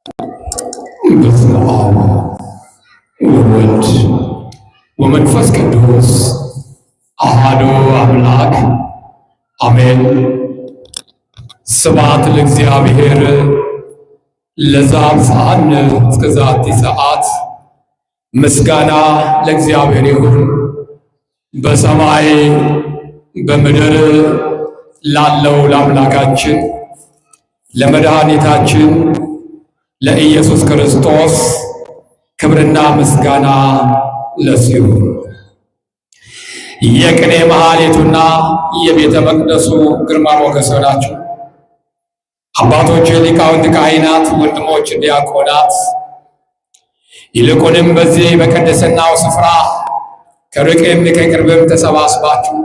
በስመ አብ ወወልድ ወመንፈስ ቅዱስ አሐዱ አምላክ አሜን። ስብሐት ለእግዚአብሔር ለዘአብጽሐነ እስከ ዛቲ ሰዓት። ምስጋና ለእግዚአብሔር ይሁን በሰማይ በምድር ላለው ለአምላካችን ለመድኃኒታችን ለኢየሱስ ክርስቶስ ክብርና ምስጋና ለእሱ ይሁን። የቅኔ መሐሌቱና የቤተ መቅደሱ ግርማ ሞገስ ናቸው። አባቶች ሊቃውንት፣ ካህናት፣ ወንድሞች ዲያቆናት፣ ይልቁንም በዚህ በቅድስናው ስፍራ ከሩቅም ከቅርብም ተሰባስባችሁ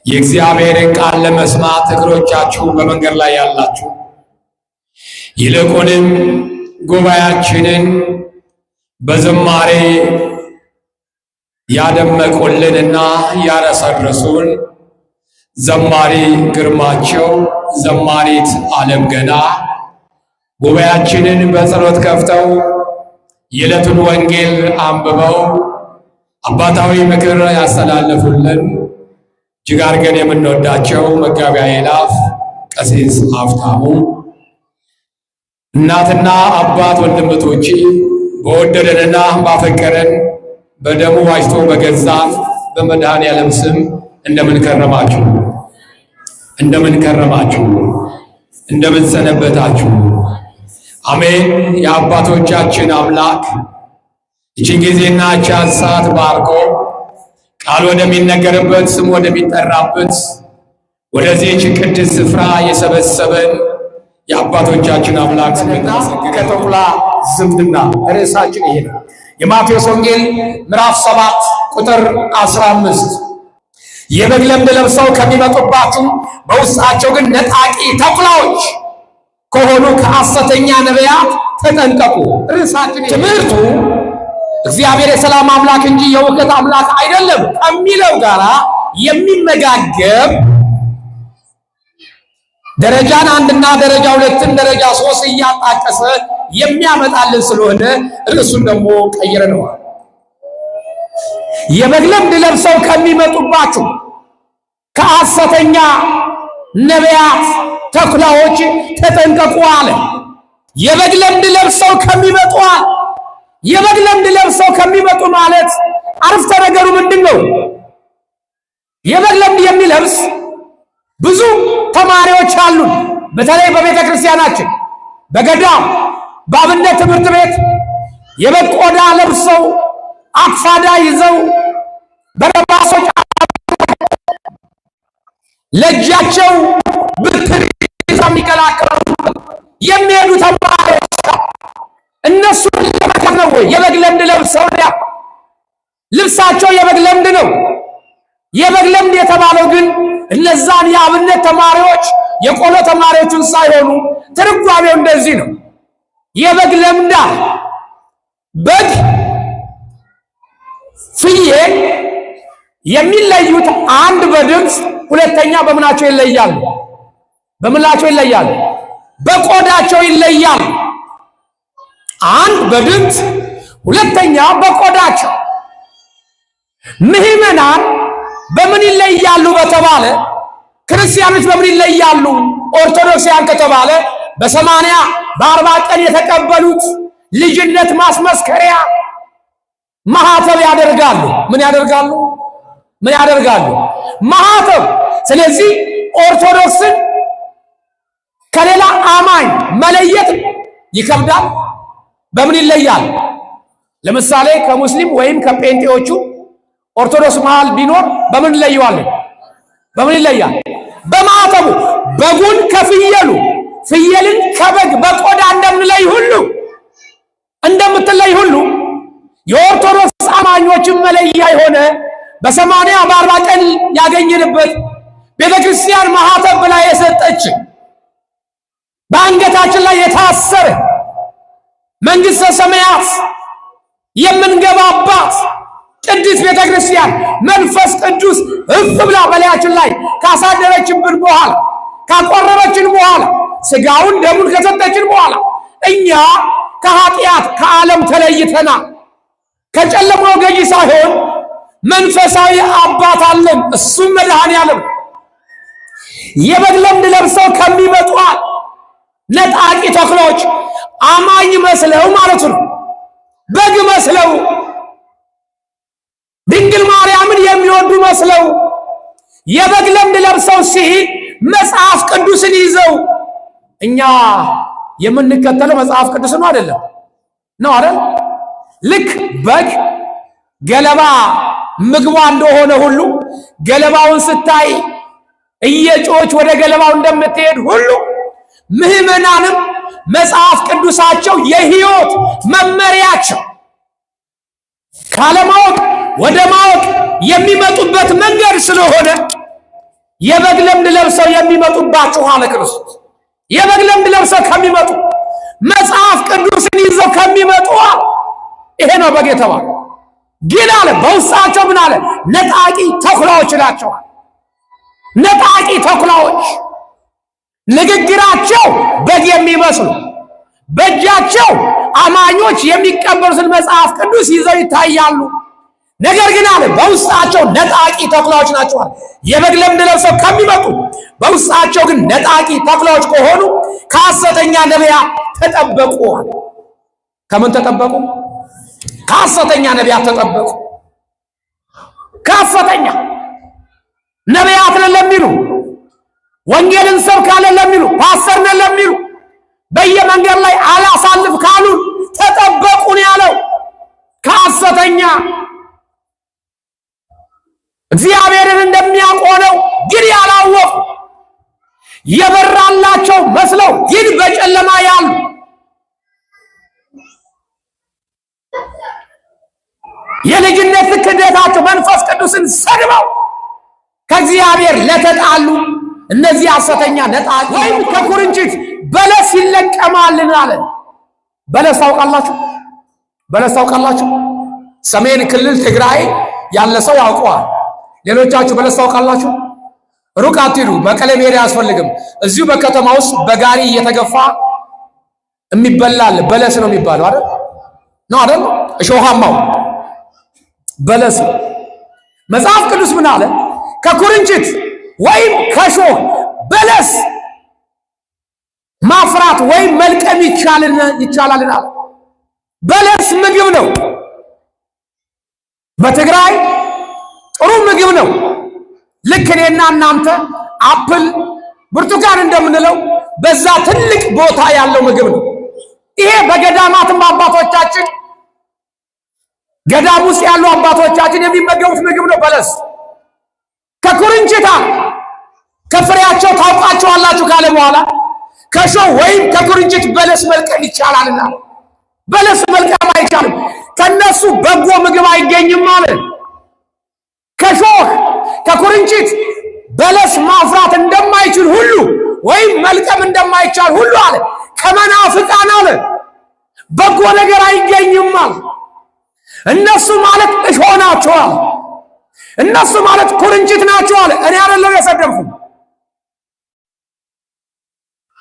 የእግዚአብሔርን ቃል ለመስማት እግሮቻችሁ በመንገድ ላይ ያላችሁ፣ ይልቁንም ጉባኤያችንን በዝማሬ ያደመቁልንና ያረሰርሱን ዘማሪ ግርማቸው፣ ዘማሪት ዓለም ገና ጉባኤያችንን በጸሎት ከፍተው የዕለቱን ወንጌል አንብበው አባታዊ ምክር ያስተላለፉልን እጅግ አድርገን የምንወዳቸው መጋቢ አእላፍ ቀሲስ ሀብታሙ፣ እናትና አባት ወንድምቶቼ፣ በወደደንና ባፈቀረን በደሙ ዋጅቶ በገዛን በመድኃኔዓለም ስም እንደምን ከረማችሁ? እንደምን ከረማችሁ? እንደምን ሰነበታችሁ? አሜን። የአባቶቻችን አምላክ ይህችን ጊዜና ይህችን ሰዓት ባርኮ ቃል ወደሚነገርበት ስም ወደሚጠራበት ወደዚህች ቅድስት ስፍራ የሰበሰበን የአባቶቻችን አምላክ ከተኩላ ዝምድና ርዕሳችን ይሄ ነው። የማቴዎስ ወንጌል ምዕራፍ 7 ቁጥር 15 የበግ ለምድ ለብሰው ከሚመጡባችሁ በውስጣቸው ግን ነጣቂ ተኩላዎች ከሆኑ ከሐሰተኛ ነቢያት ተጠንቀቁ። ርዕሳችን ትምህርቱ እግዚአብሔር የሰላም አምላክ እንጂ የውከት አምላክ አይደለም ከሚለው ጋራ የሚመጋገብ ደረጃን አንድና ደረጃ ሁለትን ደረጃ 3 እያጣቀሰ የሚያመጣልን ስለሆነ ርዕሱን ደግሞ ቀይረነዋል። የበግ ለምድ ለብሰው ከሚመጡባችሁ ከሐሰተኛ ነቢያት ተኩላዎች ተጠንቀቁ አለ። የበግ ለምድ ለብሰው ከሚመጡ አለ። የበግ ለምድ ለብሰው ከሚመጡ ማለት አረፍተ ነገሩ ምንድነው? የበግ ለምድ የሚለብስ ብዙ ተማሪዎች አሉን። በተለይ በቤተ ክርስቲያናችን በገዳም በአብነት ትምህርት ቤት የበግ ቆዳ ለብሰው አክፋዳ ይዘው በረባሶች ለእጃቸው ብትር ይዘው የሚከላከሉ የሚሄዱ ተማሪዎች እነሱ ለመከር ነው ወይ? የበግ ለምድ ለብሰው ልብሳቸው የበግ ለምድ ነው። የበግ ለምድ የተባለው ግን እነዛን የአብነት ተማሪዎች የቆሎ ተማሪዎችን ሳይሆኑ ትርጓሜው እንደዚህ ነው። የበግ ለምድ በግ ፍየል የሚለዩት አንድ በድምፅ ሁለተኛ በምናቸው ይለያሉ? በምላቸው ይለያሉ? በቆዳቸው ይለያሉ። አንድ በድምፅ ሁለተኛ በቆዳቸው። ምዕመናን በምን ይለያሉ በተባለ ክርስቲያኖች በምን ይለያሉ? ኦርቶዶክሳውያን ከተባለ በ80 በ40 ቀን የተቀበሉት ልጅነት ማስመስከሪያ ማህተብ ያደርጋሉ። ምን ያደርጋሉ? ምን ያደርጋሉ? ማህተብ። ስለዚህ ኦርቶዶክስን ከሌላ አማኝ መለየት ይከብዳል። በምን ይለያል? ለምሳሌ ከሙስሊም ወይም ከጴንጤዎቹ ኦርቶዶክስ መሃል ቢኖር በምን ይለየዋለን? በምን ይለያል? በማህተቡ። በጉን ከፍየሉ፣ ፍየልን ከበግ በቆዳ እንደምትለይ ሁሉ የኦርቶዶክስ አማኞችን መለያ የሆነ በ80 በ40 ቀን ያገኘንበት ቤተክርስቲያን ማህተብ ብላ የሰጠች በአንገታችን ላይ የታሰረ መንግሥተ ሰማያት የምንገባባት ቅድስት ቤተክርስቲያን መንፈስ ቅዱስ እፍ ብላ በላያችን ላይ ካሳደረችብን በኋላ ካቆረበችን በኋላ ስጋውን ደሙን ከሰጠችን በኋላ እኛ ከኃጢአት ከዓለም ተለይተናል። ከጨለማው ገዢ ሳይሆን መንፈሳዊ አባት አለን። እሱም መድኃኔዓለም የበግ ለምድ ለብሰው ከሚመጡ ነጣቂ ተኩላዎች አማኝ መስለው ማለት ነው፣ በግ መስለው ድንግል ማርያምን የሚወዱ መስለው የበግ ለምድ ለብሰው ሲሄድ መጽሐፍ ቅዱስን ይዘው እኛ የምንከተለው መጽሐፍ ቅዱስ ነው አይደለም አይደል? ልክ በግ ገለባ ምግቧ እንደሆነ ሁሉ ገለባውን ስታይ እየጮች ወደ ገለባው እንደምትሄድ ሁሉ ምዕመናንም መጽሐፍ ቅዱሳቸው የሕይወት መመሪያቸው ካለማወቅ ወደ ማወቅ የሚመጡበት መንገድ ስለሆነ የበግ ለምድ ለብሰው የሚመጡባችሁ አለ ክርስቶስ። የበግ ለምድ ለብሰው ከሚመጡ መጽሐፍ ቅዱስን ይዘው ከሚመጡ ይሄ ነው በግ የተባለ። ግን አለ በውስጣቸው ምን አለ? ነጣቂ ተኩላዎች ናቸው። ነጣቂ ተኩላዎች ንግግራቸው በግ የሚመስሉ በእጃቸው አማኞች የሚቀበሉትን መጽሐፍ ቅዱስ ይዘው ይታያሉ። ነገር ግን አለ በውስጣቸው ነጣቂ ተኩላዎች ናቸው። የበግ ለምድ ለብሰው ከሚመጡ በውስጣቸው ግን ነጣቂ ተኩላዎች ከሆኑ ከሐሰተኛ ነቢያት ተጠበቁ። ከምን ተጠበቁ? ከሐሰተኛ ነቢያት ተጠበቁ። ከሐሰተኛ ነቢያት ነን ለሚሉ፣ ወንጌልን ሰብካለን ለሚሉ፣ ፓስተር ነን ለሚሉ፣ በየመንገድ ላይ አላሳልፍ ካሉን ተጠበቁን ያለው ከሐሰተኛ እግዚአብሔርን እንደሚያቆነው ግን ያላወቁ የበራላቸው መስለው ግን በጨለማ ያሉ የልጅነት ክህደታቸው መንፈስ ቅዱስን ሰድበው ከእግዚአብሔር ለተጣሉ እነዚህ ሐሰተኛ ነጣቂ ወይም ከኩርንችት በለስ ይለቀማልን አለ። በለስ ታውቃላችሁ? በለስ ታውቃላችሁ? ሰሜን ክልል ትግራይ ያለ ሰው ያውቀዋል። ሌሎቻችሁ በለስ ታውቃላችሁ? ሩቅ አትሂዱ፣ መቀሌ መሄድ አያስፈልግም። እዚሁ በከተማ ውስጥ በጋሪ እየተገፋ የሚበላል በለስ ነው የሚባለው አይደል? ነው አይደል? እሾሃማው በለስ። መጽሐፍ ቅዱስ ምን አለ? ከኩርንችት ወይም ከሾህ በለስ ማፍራት ወይም መልቀም ይቻላል አለ። በለስ ምግብ ነው። በትግራይ ጥሩ ምግብ ነው። ልክ እኔና እናንተ አፕል፣ ብርቱካን እንደምንለው በዛ ትልቅ ቦታ ያለው ምግብ ነው። ይሄ በገዳማትም አባቶቻችን ገዳም ውስጥ ያሉ አባቶቻችን የሚመገቡት ምግብ ነው። በለስ ከኩርንችት ከፍሬያቸው ታውቃቸዋላችሁ ካለ በኋላ ከሾህ ወይም ከኩርንችት በለስ መልቀም ይቻላልና፣ በለስ መልቀም አይቻልም። ከነሱ በጎ ምግብ አይገኝም ማለት። ከሾህ ከኩርንችት በለስ ማፍራት እንደማይችል ሁሉ ወይም መልቀም እንደማይቻል ሁሉ አለ ከመናፍቃን አለ በጎ ነገር አይገኝም ማለት። እነሱ ማለት እሾህ ናቸው አለ። እነሱ ማለት ኩርንችት ናቸው አለ። እኔ አይደለም የሰደብኩ፣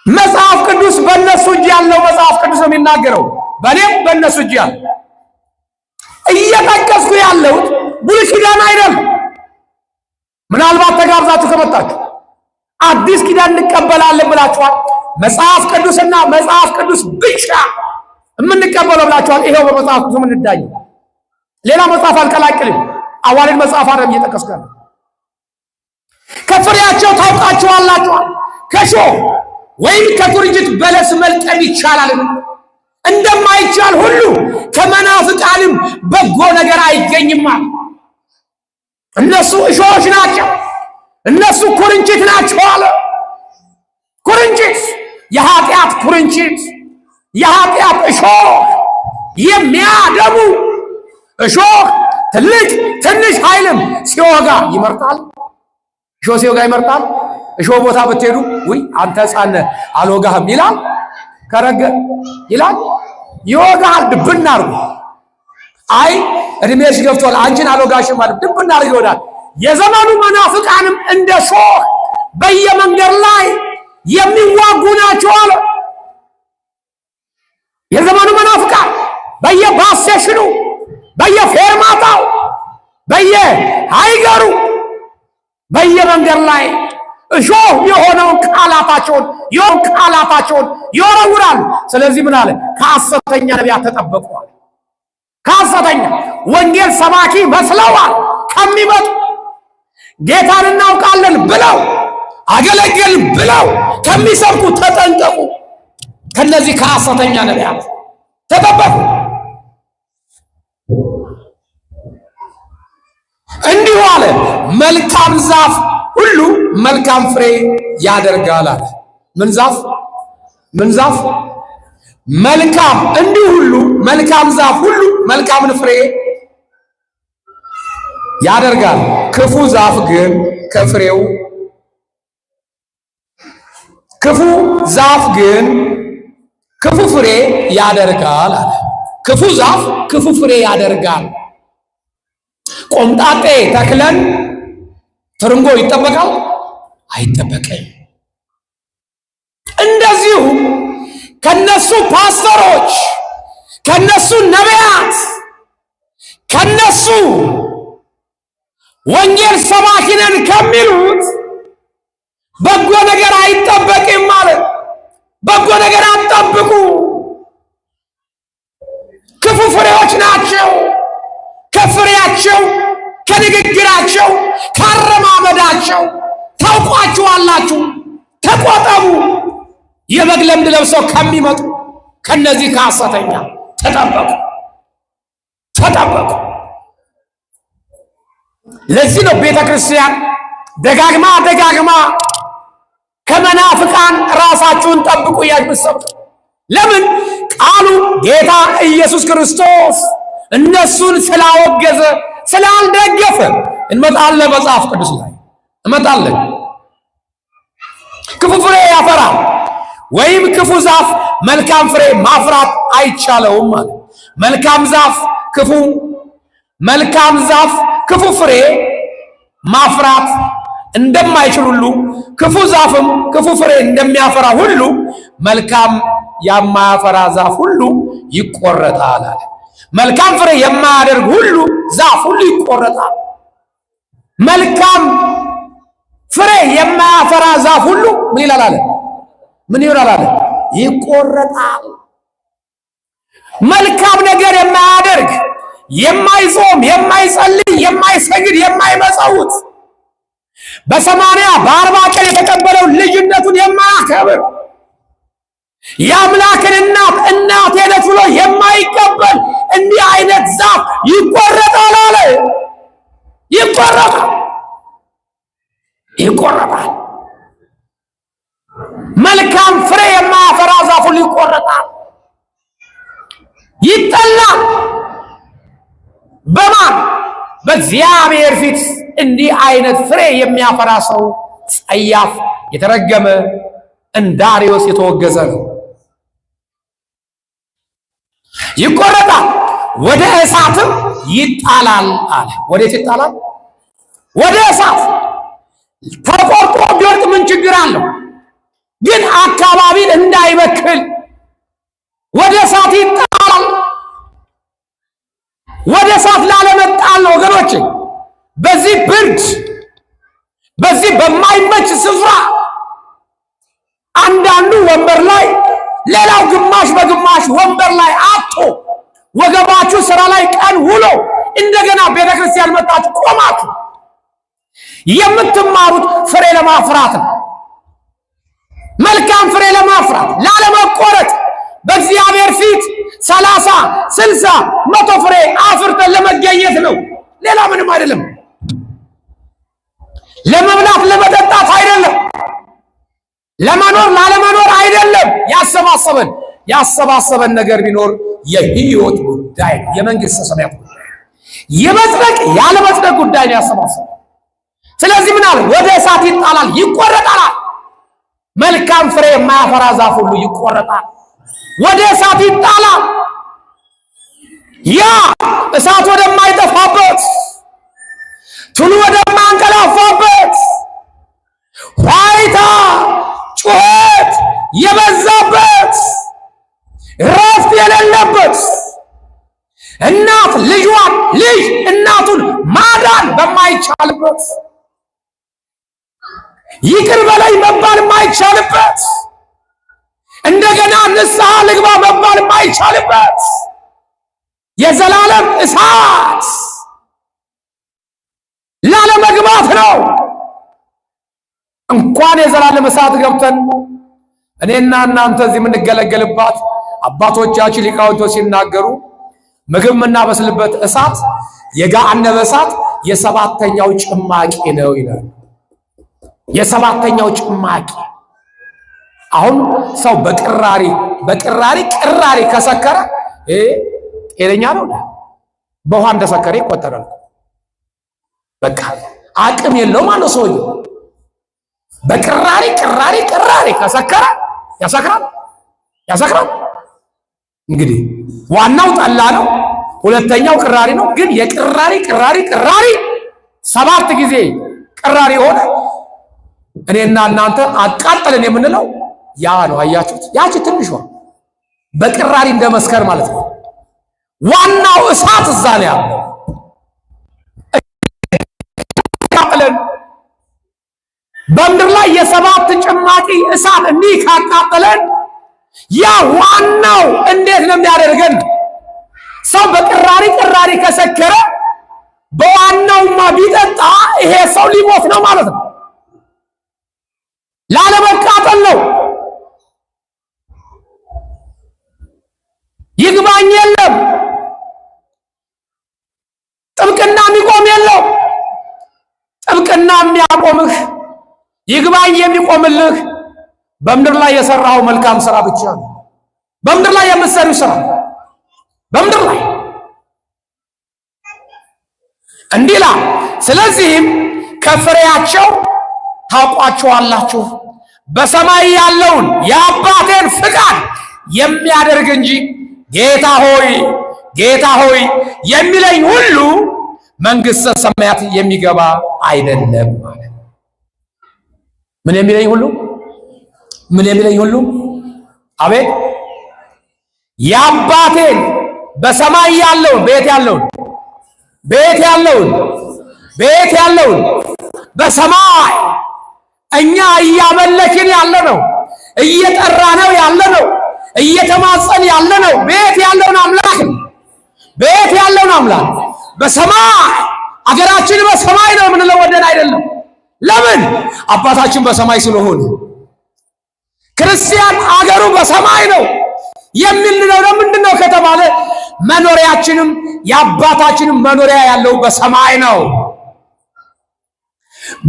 መጽሐፍ ቅዱስ በእነሱ እጅ ያለው መጽሐፍ ቅዱስ ነው የሚናገረው። በእኔም በእነሱ እጅ ያለው እየጠቀስኩ ያለሁት ብሉይ ኪዳን አይደለም። ምናልባት ተጋብዛችሁ ከመጣችሁ አዲስ ኪዳን እንቀበላለን ብላችኋል። መጽሐፍ ቅዱስና መጽሐፍ ቅዱስ ብቻ የምንቀበለው ብላችኋል። ይሄው በመጽሐፍ ቅዱስ የምንዳኝ ሌላ መጽሐፍ አልቀላቅልም። አዋልድ መጽሐፍ አይደለም እየጠቀስኩ ያለው። ከፍሬያቸው ታውቃቸዋላችኋል። ከሾህ ወይም ከኩርንችት በለስ መልቀም ይቻላል። እንደማይቻል ሁሉ ከመናፍቃንም በጎ ነገር አይገኝም። እነሱ እሾሆች ናቸው፣ እነሱ ኩርንችት ናቸው አለ። ኩርንችት የኃጢአት ኩርንችት፣ የኃጢአት እሾህ የሚያደሙ እሾህ ትልቅ ትንሽ ኃይልም ሲወጋ ይመርጣል። እሾህ ሲወጋ ይመርጣል። እሾህ ቦታ ብትሄዱ ውይ አንተ ሕፃን አልወጋህም ይላል። ከረገ ይላል ይወጋል። ድብና አርጎ አይ እድሜሽ ገብቷል አንቺን አልወጋሽም ማለት ድብና አርጎ ይወዳል። የዘመኑ መናፍቃንም እንደ ሾህ በየመንገድ ላይ የሚዋጉ ናቸው አለ። በየስቴሽኑ በየፌርማታው በየሃይገሩ በየመንገድ ላይ እሾህ የሆነውን ቃላታቸውን ይወረውራሉ። ስለዚህ ምን አለ? ከሐሰተኛ ነቢያት ተጠበቁ። ከሐሰተኛ ወንጌል ሰባኪ መስለዋል ከሚመጡ ጌታን እናውቃለን ብለው አገለገልን ብለው ከሚሰብኩ ተጠንቀቁ። ከነዚህ ከሐሰተኛ ነቢያት ተጠበቁ። እንዲሁ አለ መልካም ዛፍ ሁሉ መልካም ፍሬ ያደርጋል አለ። ምን ዛፍ? መልካም። እንዲሁ ሁሉ መልካም ዛፍ ሁሉ መልካምን ፍሬ ያደርጋል። ክፉ ዛፍ ግን ከፍሬው ክፉ ፍሬ ያደርጋል አለ። ክፉ ዛፍ ክፉ ፍሬ ያደርጋል። ቆምጣጤ ተክለን ትርንጎ ይጠበቃል? አይጠበቅም። እንደዚሁ ከነሱ ፓስተሮች፣ ከነሱ ነቢያት፣ ከነሱ ወንጌል ሰባኪነን ከሚሉት በጎ ነገር አይጠበቅም ማለት። በጎ ነገር አትጠብቁ። ክፉ ፍሬዎች ናቸው። ከፍሬያቸው፣ ከንግግራቸው፣ ካረማመዳቸው ታውቋቸዋላችሁ። ተቆጠቡ። የበግ ለምድ ለብሰው ከሚመጡ ከነዚህ ከሐሰተኛ ተጠበቁ። ለዚህ ነው ቤተ ክርስቲያን ደጋግማ ከመናፍቃን ራሳችሁን ጠብቁ እያልኩ። ለምን? ቃሉ ጌታ ኢየሱስ ክርስቶስ እነሱን ስላወገዘ ስላልደገፈ። እንመጣለን፣ መጽሐፍ ቅዱስ ላይ እንመጣለን። ክፉ ፍሬ ያፈራል ወይም ክፉ ዛፍ መልካም ፍሬ ማፍራት አይቻለውም ማለት። መልካም ዛፍ ክፉ ፍሬ ማፍራት እንደማይችል ሁሉ ክፉ ዛፍም ክፉ ፍሬ እንደሚያፈራ ሁሉ መልካም የማያፈራ ዛፍ ሁሉ ይቆረጣል አለ። መልካም ፍሬ የማያደርግ ሁሉ ዛፍ ሁሉ ይቆረጣል። መልካም ፍሬ የማያፈራ ዛፍ ሁሉ ምን ይላል አለ? ምን ይሆናል አለ? ይቆረጣል። መልካም ነገር የማያደርግ የማይጾም፣ የማይጸልይ፣ የማይሰግድ፣ የማይመጸውት በ80 በ40 ቀን የተቀበለው ልጅነቱን የማያከብር የአምላክን እናቴ ነች ብሎ የማይቀበል እንዲህ አይነት ዛፍ ይቆረጣል አለ። ይቆረጣል። መልካም ፍሬ የማያፈራ ዛፍ ሁሉ ይቆረጣል፣ ይጠላል። በማን? በእግዚአብሔር ፊት እንዲህ አይነት ፍሬ የሚያፈራ ሰው ጸያፍ፣ የተረገመ፣ እንደ አርዮስ የተወገዘ ነው። ይቆረጣል፣ ወደ እሳትም ይጣላል አለ። ወዴት ይጣላል? ወደ እሳት። ተቆርጦ ቢወድቅ ምን ችግር አለው? ግን አካባቢን እንዳይበክል ወደ እሳት ይጣላል። ወደ እሳት ላለመጣል ወገኖች፣ በዚህ ብርድ፣ በዚህ በማይመች ስፍራ አንዳንዱ ወንበር ላይ፣ ሌላው ግማሽ በግማሽ ወንበር ላይ አጥቶ ወገባችሁ ስራ ላይ ቀን ውሎ እንደገና ቤተክርስቲያን መጣችሁ ቆማችሁ የምትማሩት ፍሬ ለማፍራት ነው። መልካም ፍሬ ለማፍራት ላለመቆረጥ በእግዚአብሔር ፊት 30፣ 60፣ 100 ፍሬ አፍርተን ለመገኘት ነው። ሌላ ምንም አይደለም። ለመብላት ለመጠጣት አይደለም። ለመኖር ላለመኖር አይደለም። ያሰባሰበን ነገር ቢኖር የህይወት ጉዳይ፣ የመንግስት ሰማያት ጉዳይ፣ የመጽደቅ ያለመጽደቅ ጉዳይ ነው ያሰባሰበን። ስለዚህ ምን አለ? ወደ እሳት ይጣላል፣ ይቆረጣል። መልካም ፍሬ የማያፈራ ዛፍ ሁሉ ይቆረጣል፣ ወደ እሳት ይጣላል። ያ እሳት ወደማይጠፋበት፣ ትሉ ወደማንቀላፋበት፣ ዋይታ ጩኸት የበዛበት፣ ረፍት የሌለበት፣ እናት ልጇን፣ ልጅ እናቱን ማዳን በማይቻልበት፣ ይቅር በለኝ መባል የማይቻልበት፣ እንደገና ንስሐ ልግባ መባል የማይቻልበት የዘላለም እሳት ላለመግባት ነው። እንኳን የዘላለም እሳት ገብተን እኔና እናንተ እዚህ የምንገለገልባት አባቶቻችን ሊቃውንቶች ሲናገሩ ምግብ የምናበስልበት እሳት የገሃነመ እሳት የሰባተኛው ጭማቂ ነው ይላል። የሰባተኛው ጭማቂ። አሁን ሰው ቅራሪ ከሰከረ ጤነኛ ነው? በውሃ እንደሰከረ ይቆጠራል። በቃ አቅም የለውም ማለት ሰውዬው። በቅራሪ ከሰከረ ያሰክራል። እንግዲህ ዋናው ጠላ ነው፣ ሁለተኛው ቅራሪ ነው። ግን የቅራሪ 7 ጊዜ ቅራሪ ሆነ እኔና እናንተ አቃጠለን የምንለው ያ ነው። አያችሁት? ያቺ ትንሿ በቅራሪ እንደመስከር ማለት ነው። ዋናው እሳት እዛ ነው ያለው። በምድር ላይ የ7 ጭማቂ እሳት እንዲህ ካቃጠለን ያ ዋናው እንዴት ነው የሚያደርገን? ሰው በቅራሪ ከሰከረ በዋናውማ ቢጠጣ ይሄ ሰው ሊሞት ነው ማለት ነው። ላለመቃጠል ነው። ይግባኝ የለም፣ ጥብቅና የሚቆም የለው። ጥብቅና የሚያቆምህ ይግባኝ የሚቆምልህ በምድር ላይ የሰራው መልካም ስራ ብቻ ነው። በምድር ላይ የምትሰሪው ስራ በምድር ላይ እንዲላ። ስለዚህም ከፍሬያቸው ታውቋቸዋላችሁ። በሰማይ ያለውን የአባቴን ፍቃድ የሚያደርግ እንጂ ጌታ ሆይ የሚለኝ ሁሉ መንግሥተ ሰማያት የሚገባ አይደለም ማለት። ምን የሚለኝ ሁሉ? አቤት የአባቴን በሰማይ ያለውን ቤት ያለውን በሰማይ እኛ እያመለክን ያለነው እየጠራነው ያለነው እየተማጸን ያለነው ቤት ያለውን አምላክ በሰማይ አገራችን በሰማይ ነው የምንለው ወደን አይደለም። ለምን? አባታችን በሰማይ ስለሆነ። ክርስቲያን አገሩ በሰማይ ነው የምንለው ለምንድን ነው ከተባለ መኖሪያችንም የአባታችንም መኖሪያ ያለው በሰማይ ነው።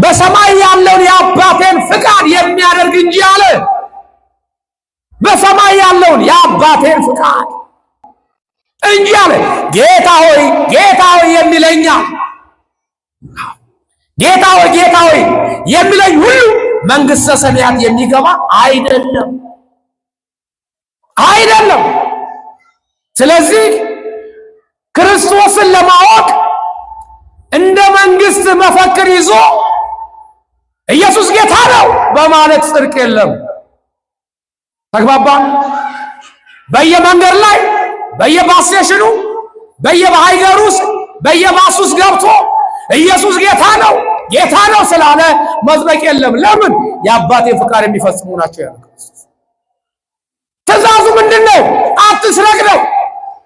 በሰማይ ያለውን የአባቴን ፍቃድ የሚያደርግ እንጂ አለ። በሰማይ ያለውን የአባቴን ፍቃድ እንጂ አለ። ጌታ ሆይ የሚለኛ ጌታ ሆይ የሚለኝ ሁሉ መንግሥተ ሰማያት የሚገባ አይደለም። ስለዚህ ክርስቶስን ለማወቅ እንደ መንግስት መፈክር ይዞ ኢየሱስ ጌታ ነው በማለት ጽድቅ የለም። ተግባባን? በየመንገድ ላይ በየባስ ስቴሽኑ በየባሃይገሩ በየባሱስ ገብቶ ኢየሱስ ጌታ ነው ስላለ መዝለቅ የለም። ለምን? የአባቴን ፍቃድ የሚፈጽሙ ናቸው ያለው። ትእዛዙ ምንድነው? አትስረቅ ነው።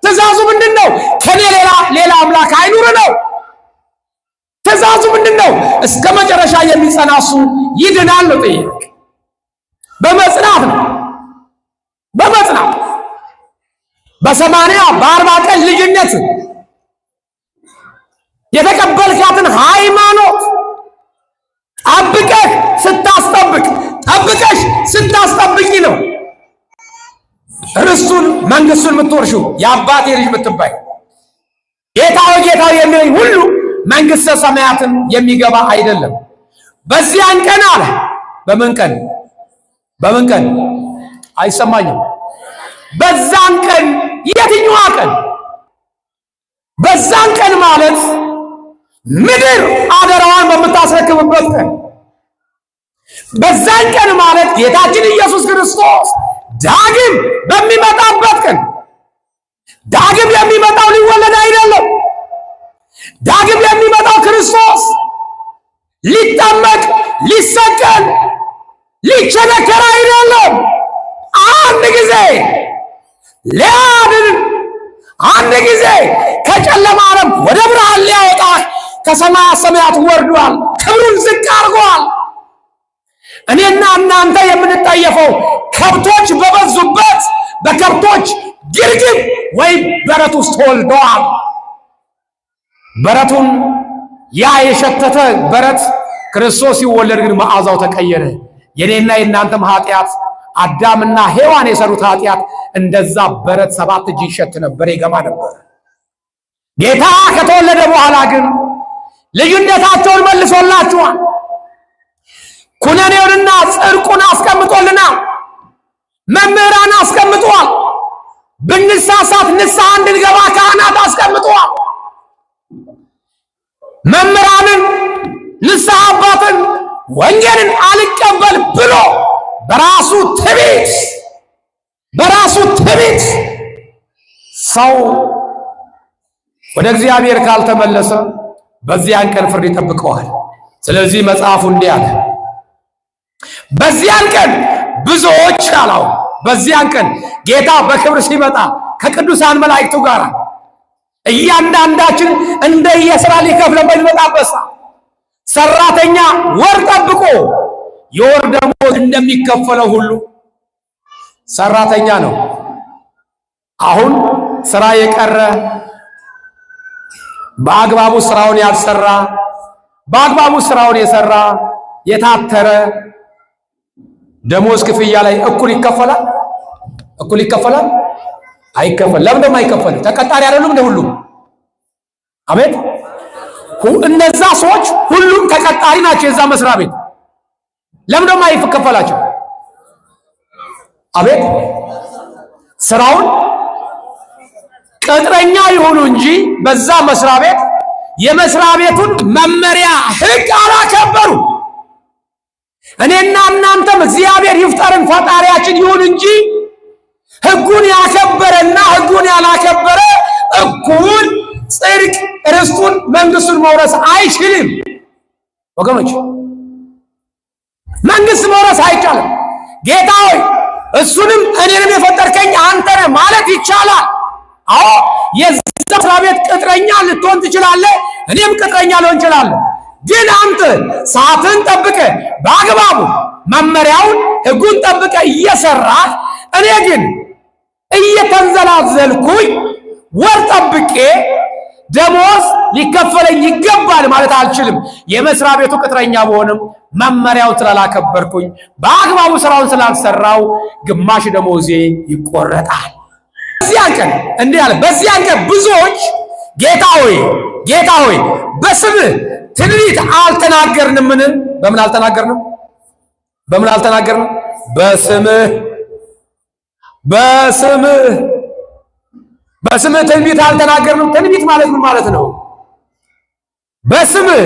ትእዛዙ ምንድነው? ከኔ ሌላ አምላክ አይኑር ነው። ትእዛዙ ምንድነው? እስከ መጨረሻ የሚጸና እሱ ይድናል ነው። ጥያቄ በመጽናት ነው። በ40 ቀን ልጅነት የተቀበልካትን ሃይማኖት ጠብቀሽ ስታስጠብቂ ነው ርስቱን መንግስቱን የምትወርሺው የአባቴ ልጅ የምትባይ። ጌታ ሆይ የሚለኝ ሁሉ መንግሥተ ሰማያትን የሚገባ አይደለም። በዚያን ቀን አለ። በምን ቀን አይሰማኝም። በዛን ቀን የትኛዋ ቀን? በዛን ቀን ማለት ምድር አደራዋን በምታስረክብበት ቀን። በዛን ቀን ማለት ጌታችን ኢየሱስ ክርስቶስ ዳግም በሚመጣበት ቀን። ዳግም የሚመጣው ሊወለድ ሊጠመቅ ሊሰቀል ሊቸነከር አይደለም። አንድ ጊዜ ሊያድን፣ አንድ ጊዜ ከጨለማ ዓለም ወደ ብርሃን ሊያወጣ ከሰማያት ሰማያት ወርዷል። ክብሩን ዝቅ አድርጓል። እኔና እናንተ የምንጠየፈው ከብቶች በበዙበት በከብቶች ግርግም ወይም በረት ውስጥ ተወልደዋል። በረቱን ያ የሸተተ በረት ክርስቶስ ሲወለድ ግን መዓዛው ተቀየረ። የኔና የእናንተም ኃጢአት አዳምና ሔዋን የሰሩት ኃጢአት እንደዛ በረት 7 እጅ ይሸት ነበር፣ ይገማ ነበር። ጌታ ከተወለደ በኋላ ግን ልዩነታቸውን መልሶላችኋል። ኩነኔውንና ጽድቁን አስቀምጦልናል። መምህራን አስቀምጧል። ብንሳሳት ንስሐ እንድንገባ ካህናት አስቀምጧል። መምህራንን፣ ንስሐ አባትን፣ ወንጌልን አልቀበል ብሎ በራሱ ትዕቢት ሰው ወደ እግዚአብሔር ካልተመለሰ በዚያን ቀን ፍርድ ይጠብቀዋል። ስለዚህ መጽሐፉ እንዲህ አለ፣ በዚያን ቀን ብዙዎች አላው። በዚያን ቀን ጌታ በክብር ሲመጣ ከቅዱሳን መላእክቱ ጋር እያንዳንዳችን እንደየሥራ ሊከፍለን በሚመጣበት ሰራተኛ ወር ጠብቆ የወር ደሞዝ እንደሚከፈለው ሁሉ ሰራተኛ ነው። አሁን ስራ የቀረ በአግባቡ ስራውን ያልሰራ፣ በአግባቡ ስራውን የሰራ የታተረ ደሞዝ ክፍያ ላይ እኩል ይከፈላል? እኩል ይከፈላል? አይከፈል። ለምን ደግሞ አይከፈልም? ተቀጣሪ አይደሉም እንደ ሁሉም? አቤት! እነዛ ሰዎች ሁሉም ተቀጣሪ ናቸው የዛ መስሪያ ቤት። ለምን ደግሞ አይከፈላቸው? አቤት! ስራውን ቅጥረኛ ይሆኑ እንጂ በዛ መስሪያ ቤት የመስሪያ ቤቱን መመሪያ ሕግ አላከበሩ። እኔና እናንተም እግዚአብሔር ይፍጠርን ፈጣሪያችን ይሁን እንጂ ሕጉን ያከበረና ሕጉን ያላከበረ እኩል ጽድቅ ርስቱን መንግስቱን መውረስ አይችልም። ወገኖች መንግስት መውረስ አይቻልም። ጌታ ሆይ እሱንም እኔንም የፈጠርከኝ አንተ ነህ ማለት ይቻላል። አዎ የዛ መስሪያ ቤት ቅጥረኛ ልትሆን ትችላለህ፣ እኔም ቅጥረኛ ልሆን እችላለሁ። ግን አንተ ሰዓትን ጠብቀ በአግባቡ መመሪያውን ሕጉን ጠብቀ እየሰራህ እኔ ግን እየተንዘላዘልኩኝ ወር ጠብቄ ደሞዝ ሊከፈለኝ ይገባል ማለት አልችልም። የመስሪያ ቤቱ ቅጥረኛ በሆንም መመሪያውን ስላላከበርኩኝ በአግባቡ ስራውን ስላልሰራው ግማሽ ደሞዜ ይቆረጣል። በዚያን ቀን እንዲህ አለ፣ በዚያን ቀን ብዙዎች ጌታ ሆይ በስምህ ትንቢት አልተናገርንምን? በምን አልተናገርንም? በምን አልተናገርንም? በስምህ ትንቢት አልተናገርንም። ትንቢት ማለት ምን ማለት ነው? በስምህ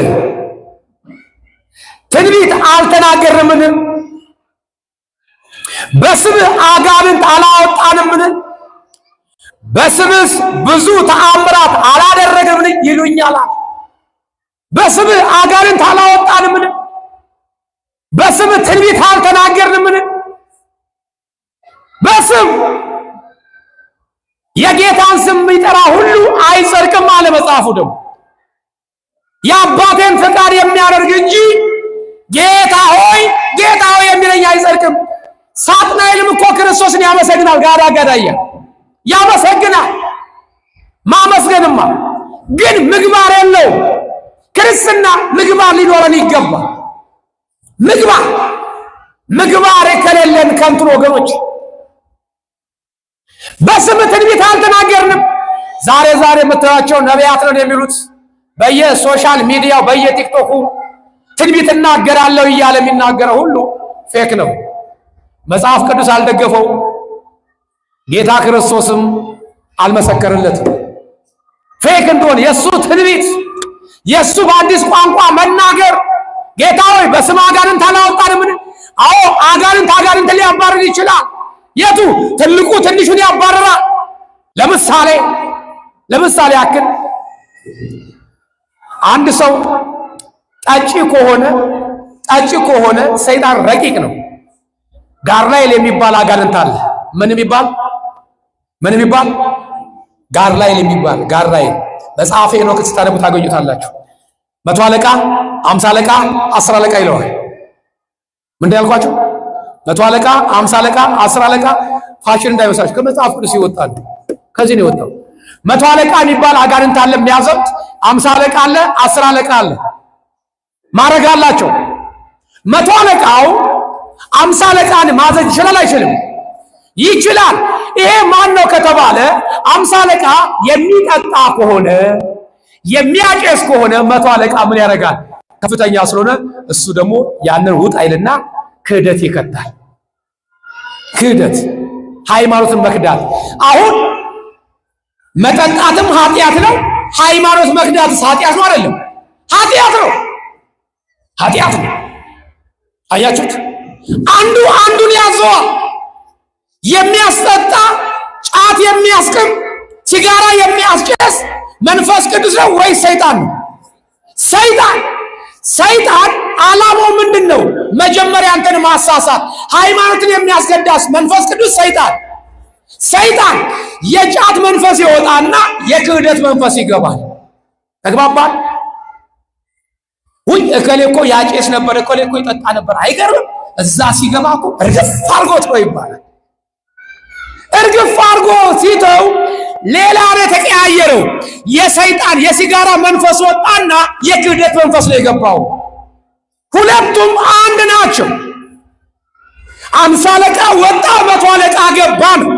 ትንቢት አልተናገርንምን? በስምህ አጋንንት አላወጣንምን? በስምህ ብዙ ተአምራት አላደረግምን ይሉኛል። በስምህ አጋንንት አላወጣንምን? በስምህ ትንቢት አልተናገርንምን? በስም የጌታን ስም የሚጠራ ሁሉ አይጸድቅም አለ መጽሐፉ። ደግሞ የአባቴን ፈቃድ የሚያደርግ እንጂ ጌታ ሆይ የሚለኝ አይጸድቅም። ሳጥናኤልም እኮ ክርስቶስን ያመሰግናል። ጋዳ ጋዳያ ያመሰግናል። ማመስገንማ ግን ምግባር የለው። ክርስትና ምግባር ሊኖረን ይገባል። ምግባር ከሌለን ከንቱ ወገኖች። በስም ትንቢት አልተናገርንም። ዛሬ የምታዩቸው ነቢያት ነን የሚሉት በየሶሻል ሚዲያው በየቲክቶኩ ትንቢት እናገራለሁ እያለ የሚናገረው ሁሉ ፌክ ነው። መጽሐፍ ቅዱስ አልደገፈው፣ ጌታ ክርስቶስም አልመሰከረለትም። ፌክ እንደሆነ የሱ ትንቢት የሱ በአዲስ ቋንቋ መናገር ጌታ ሆይ በስም አጋንንት አላወጣንምን? አዎ አጋንንት ሊያባርር ይችላል። የቱ ትልቁ ትንሹን ያባረራል። ለምሳሌ ያክል አንድ ሰው ጠጪ ከሆነ ሰይጣን ረቂቅ ነው። ጋርላኤል የሚባል አጋንንት አለ። ምን የሚባል ጋርላኤል የሚባል ጋርላኤል መጽሐፈ ሄኖክ ስታነቡ ታገኙታላችሁ። 100 አለቃ 50 አለቃ 10 አለቃ ይለዋል። ምንድን ያልኳችሁ? 100 አለቃ 50 አለቃ 10 አለቃ ፋሽን እንዳይወሳችሁ ከመጽሐፍ ቅዱስ ይወጣል። ከዚህ ነው የወጣው። 100 አለቃ የሚባል አጋንንት አለ የሚያዘምት፣ 50 አለቃ አለ፣ 10 አለቃ አለ። ማረግ አላቸው። 100 አለቃው 50 አለቃን ማዘዝ ይችላል አይችልም? ይችላል። ይሄ ማን ነው ከተባለ 50 አለቃ የሚጠጣ ከሆነ የሚያጨስ ከሆነ 100 አለቃ ምን ያደርጋል? ከፍተኛ ስለሆነ እሱ ደግሞ ያንን ውጥ አይልና ክህደት ይከታል። ክህደት ሃይማኖትን መክዳት። አሁን መጠጣትም ኃጢአት ነው። ሃይማኖት መክዳትስ ኃጢአት ነው አይደለም? ኃጢአት ነው። አያችሁት? አንዱ አንዱን ያዘዋል። የሚያስጠጣ ጫት የሚያስቅም ሲጋራ የሚያስጨስ መንፈስ ቅዱስ ነው ወይ ሰይጣን ነው? ሰይጣን ዓላማው ምንድን ነው? መጀመሪያ አንተን ማሳሳት። ሃይማኖትን የሚያስገዳስ መንፈስ ቅዱስ ሰይጣን የጫት መንፈስ ይወጣና የክህደት መንፈስ ይገባል። ተግባባል? ውይ እከሌ እኮ ያጨስ ነበር፣ እከሌ እኮ ይጠጣ ነበር። አይገርም? እዛ ሲገባ እኮ እርግፍ አድርጎት ነው ይባላል። እርግፍ አድርጎ ሲተው ሌላ ነው የተቀያየረው። የሰይጣን የሲጋራ መንፈስ ወጣና የክህደት መንፈስ ነው የገባው። ሁለቱም አንድ ናቸው። 50 አለቃ ወጣ 100 አለቃ ገባ ነው፣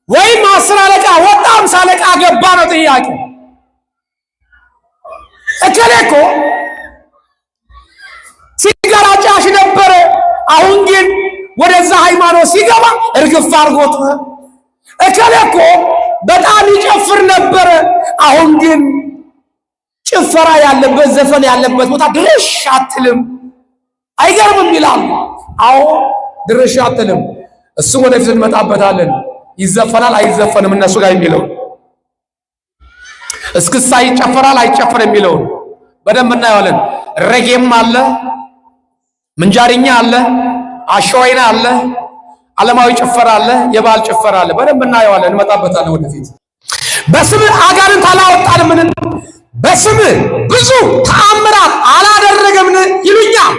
ወይም 10 አለቃ ወጣ 50 አለቃ ገባ ነው ጥያቄ። እከሌ እኮ ሲጋራ ጫሽ ነበረ፣ አሁን ግን ወደዛ ሃይማኖት ሲገባ እርግፍ አድርጎት። እከሌ እኮ በጣም ይጨፍር ነበረ፣ አሁን ግን ጭፈራ ያለበት ዘፈን ያለበት ቦታ ድርሽ አትልም። አይገርምም ይላል። አዎ ድርሽ አትልም። እሱም ወደፊት እንመጣበታለን። ይዘፈናል አይዘፈንም እነሱ ጋር የሚለው እስክስታ ይጨፈራል አይጨፈር የሚለው በደንብ እናየዋለን። ረጌም አለ፣ ምንጃርኛ አለ፣ አሸዋይና አለ፣ ዓለማዊ ጭፈራ አለ፣ የባህል ጭፈራ አለ። በደንብ እናየዋለን፣ እንመጣበታለን ወደፊት። በስም አጋንንት አላወጣንምን? በስም ብዙ ተአምራት አላደረገምን ይሉኛል።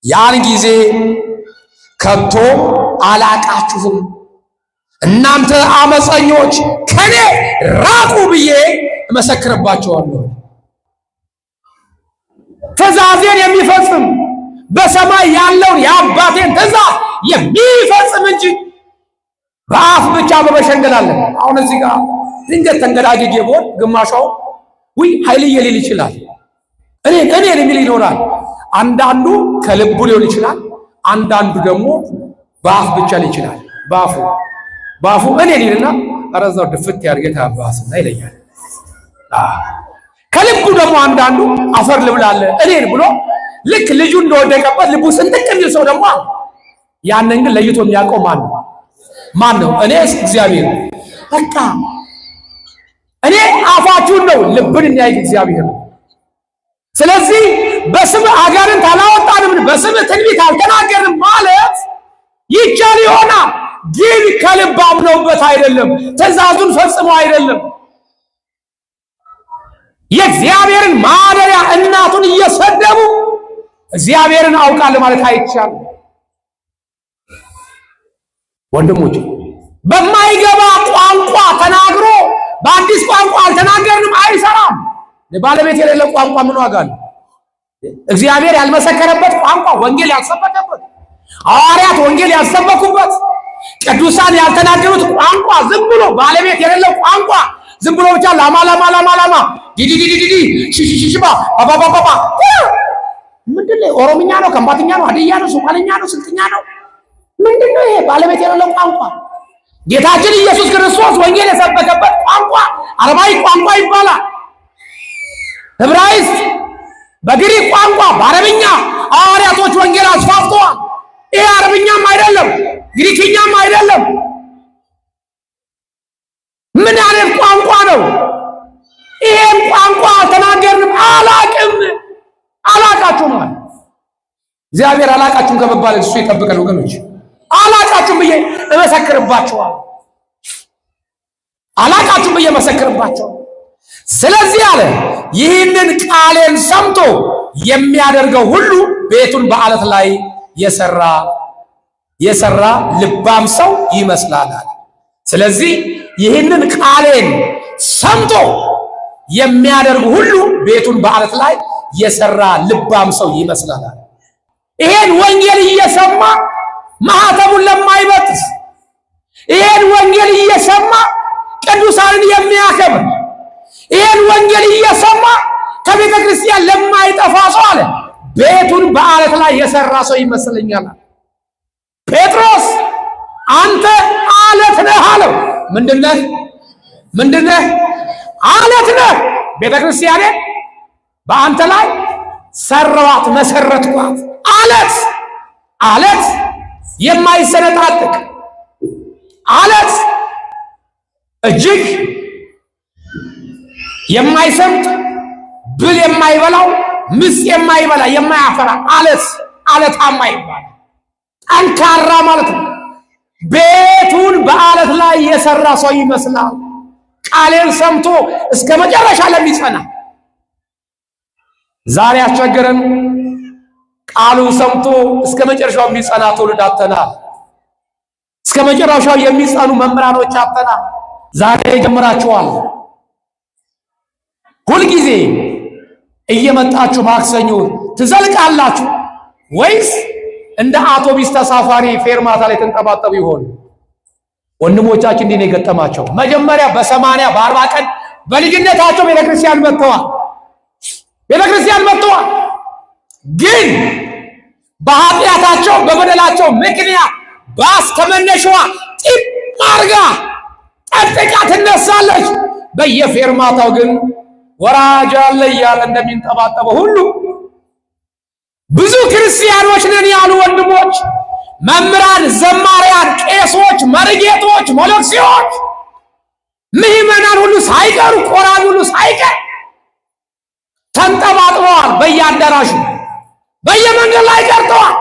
ያን ጊዜ ከቶ አላቃችሁም እናንተ አመፀኞች ከኔ ራቁ ብዬ እመሰክርባቸዋለሁ። ትእዛዜን የሚፈጽም በሰማይ ያለውን የአባቴን ትእዛዝ የሚፈጽም እንጂ በአፍ ብቻ በመሸንገላለን። አሁን እዚህ ጋር ድንገት ተንገዳግጄ ብሆን ግማሻው ውይ ኃይልዬ ሊል ይችላል፣ እኔ የሚል ይኖራል። አንዳንዱ ከልቡ ሊሆን ይችላል፣ አንዳንዱ ደግሞ በአፍ ብቻ ሊል ይችላል። በአፉ እኔ ሊልና አረዛው ድፍት ያርገታ አባስና ይለኛል። ከልቡ ደግሞ አንዳንዱ አፈር ልብላለ እኔን ብሎ ልክ ልጁ እንደወደቀበት ልቡ ስንጥቅ የሚል ሰው ደግሞ አለ። ያንን ግን ለይቶ የሚያውቀው ማን ነው? እኔስ እግዚአብሔር። በቃ እኔ አፋችሁን ነው ልብን የሚያይ እግዚአብሔር። ስለዚህ በስም አጋንንት አላወጣንም፣ በስም ትንቢት አልተናገርንም ማለት ይቻል ይሆናል፣ ግን ከልብ አምነውበት አይደለም፣ ትእዛዙን ፈጽሞ አይደለም። የእግዚአብሔርን ማደሪያ እናቱን እየሰደቡ እግዚአብሔርን አውቃለሁ ማለት አይቻልም። ወንድሞች በማይገባ ቋንቋ ተናግሮ በአዲስ ቋንቋ አልተናገርንም አይሰራም። ባለቤት የሌለው ቋንቋ ምን ዋጋ አለው? እግዚአብሔር ያልመሰከረበት ቋንቋ፣ ወንጌል ያልሰበከበት፣ ሐዋርያት ወንጌል ያልሰበኩበት፣ ቅዱሳን ያልተናገሩት ቋንቋ፣ ዝም ብሎ ባለቤት የሌለው ቋንቋ፣ ዝም ብሎ ብቻ ላማ ዲዲዲዲዲ ሽሽሽባ ባባባባ ምንድነው? ኦሮምኛ ነው? ከምባትኛ ነው? ሀዲያ ነው? ሶማሌኛ ነው? ስልጥኛ ነው? ምንድነው ይሄ? ባለቤት የሌለው ቋንቋ። ጌታችን ኢየሱስ ክርስቶስ ወንጌል የሰበከበት ቋንቋ አረማዊ ቋንቋ ይባላል። ዕብራይስጥ፣ በግሪክ ቋንቋ፣ በአረብኛ ሐዋርያቶች ወንጌል አስፋፍተዋል። ይሄ አረብኛም አይደለም ግሪክኛም አይደለም። ምን አይነት ቋንቋ ነው? ይሄን ቋንቋ አልተናገርንም፣ አላቅም። አላቃችሁም ማለት እግዚአብሔር አላቃችሁም ከመባል እሱ ይጠብቀን ወገኖች። አላቃችሁም ብዬ እመሰክርባችኋለሁ። አላቃችሁም ብዬ እመሰክርባችኋለሁ። ስለዚህ አለ ይህንን ቃሌን ሰምቶ የሚያደርገው ሁሉ ቤቱን በአለት ላይ የሰራ ልባም ሰው ይመስላል አለ። ስለዚህ ይህንን ቃሌን ሰምቶ የሚያደርግ ሁሉ ቤቱን በአለት ላይ የሰራ ልባም ሰው ይመስላል አለ። ይሄን ወንጌል እየሰማ ማህተሙን ለማይበጥስ፣ ይሄን ወንጌል እየሰማ ቅዱሳንን የሚያከብር፣ ይሄን ወንጌል እየሰማ ከቤተ ክርስቲያን ለማይጠፋ ሰው አለ ቤቱን በአለት ላይ የሰራ ሰው ይመስለኛል። ጴጥሮስ አንተ አለት ነህ አለው። ምንድነህ? አለት ነህ። ቤተ ክርስቲያኔ በአንተ ላይ ሰራዋት፣ መሰረትኳት። አለት የማይሰነጣጥቅ አለት እጅግ የማይሰምጥ ብል የማይበላው ምስ የማይበላ የማያፈራ አለታማ ይባላል። ጠንካራ ማለት ነው። ቤቱን በአለት ላይ የሰራ ሰው ይመስላል። ቃሌን ሰምቶ እስከ መጨረሻ ለሚጸና ዛሬ ያስቸገረን ቃሉን ሰምቶ እስከ መጨረሻው የሚጸና ትውልድ አጥተናል። እስከ መጨረሻው የሚጸኑ መምህራኖች አጥተናል። ዛሬ ጀምራችኋል። ሁልጊዜ እየመጣችሁ ማክሰኞ ትዘልቃላችሁ ወይስ እንደ አውቶቡስ ተሳፋሪ ፌርማታ ላይ ተንጠባጠቡ ይሆን? ወንድሞቻችን እንዲህ ነው የገጠማቸው። መጀመሪያ በ80 በ40 ቀን በልጅነታቸው ቤተክርስቲያን መጥተዋል። ግን በኃጢአታቸው በበደላቸው ምክንያት ከመነሻዋ ጢም አርጋ ጠጥቃ ትነሳለች። በየፌርማታው ግን ወራጅ አለ እያለ እንደሚንጠባጠበው ሁሉ ብዙ ክርስቲያኖች ነን ያሉ ወንድሞች፣ መምህራን፣ ዘማሪያን፣ ቄሶች፣ መርጌቶች፣ መነኩሴዎች፣ ምዕመናን ሁሉ ሳይቀሩ ቆራቢ ሁሉ ሳይቀር ተንጠባጥበዋል። በየአዳራሹ በየመንገድ ላይ ቀርተዋል።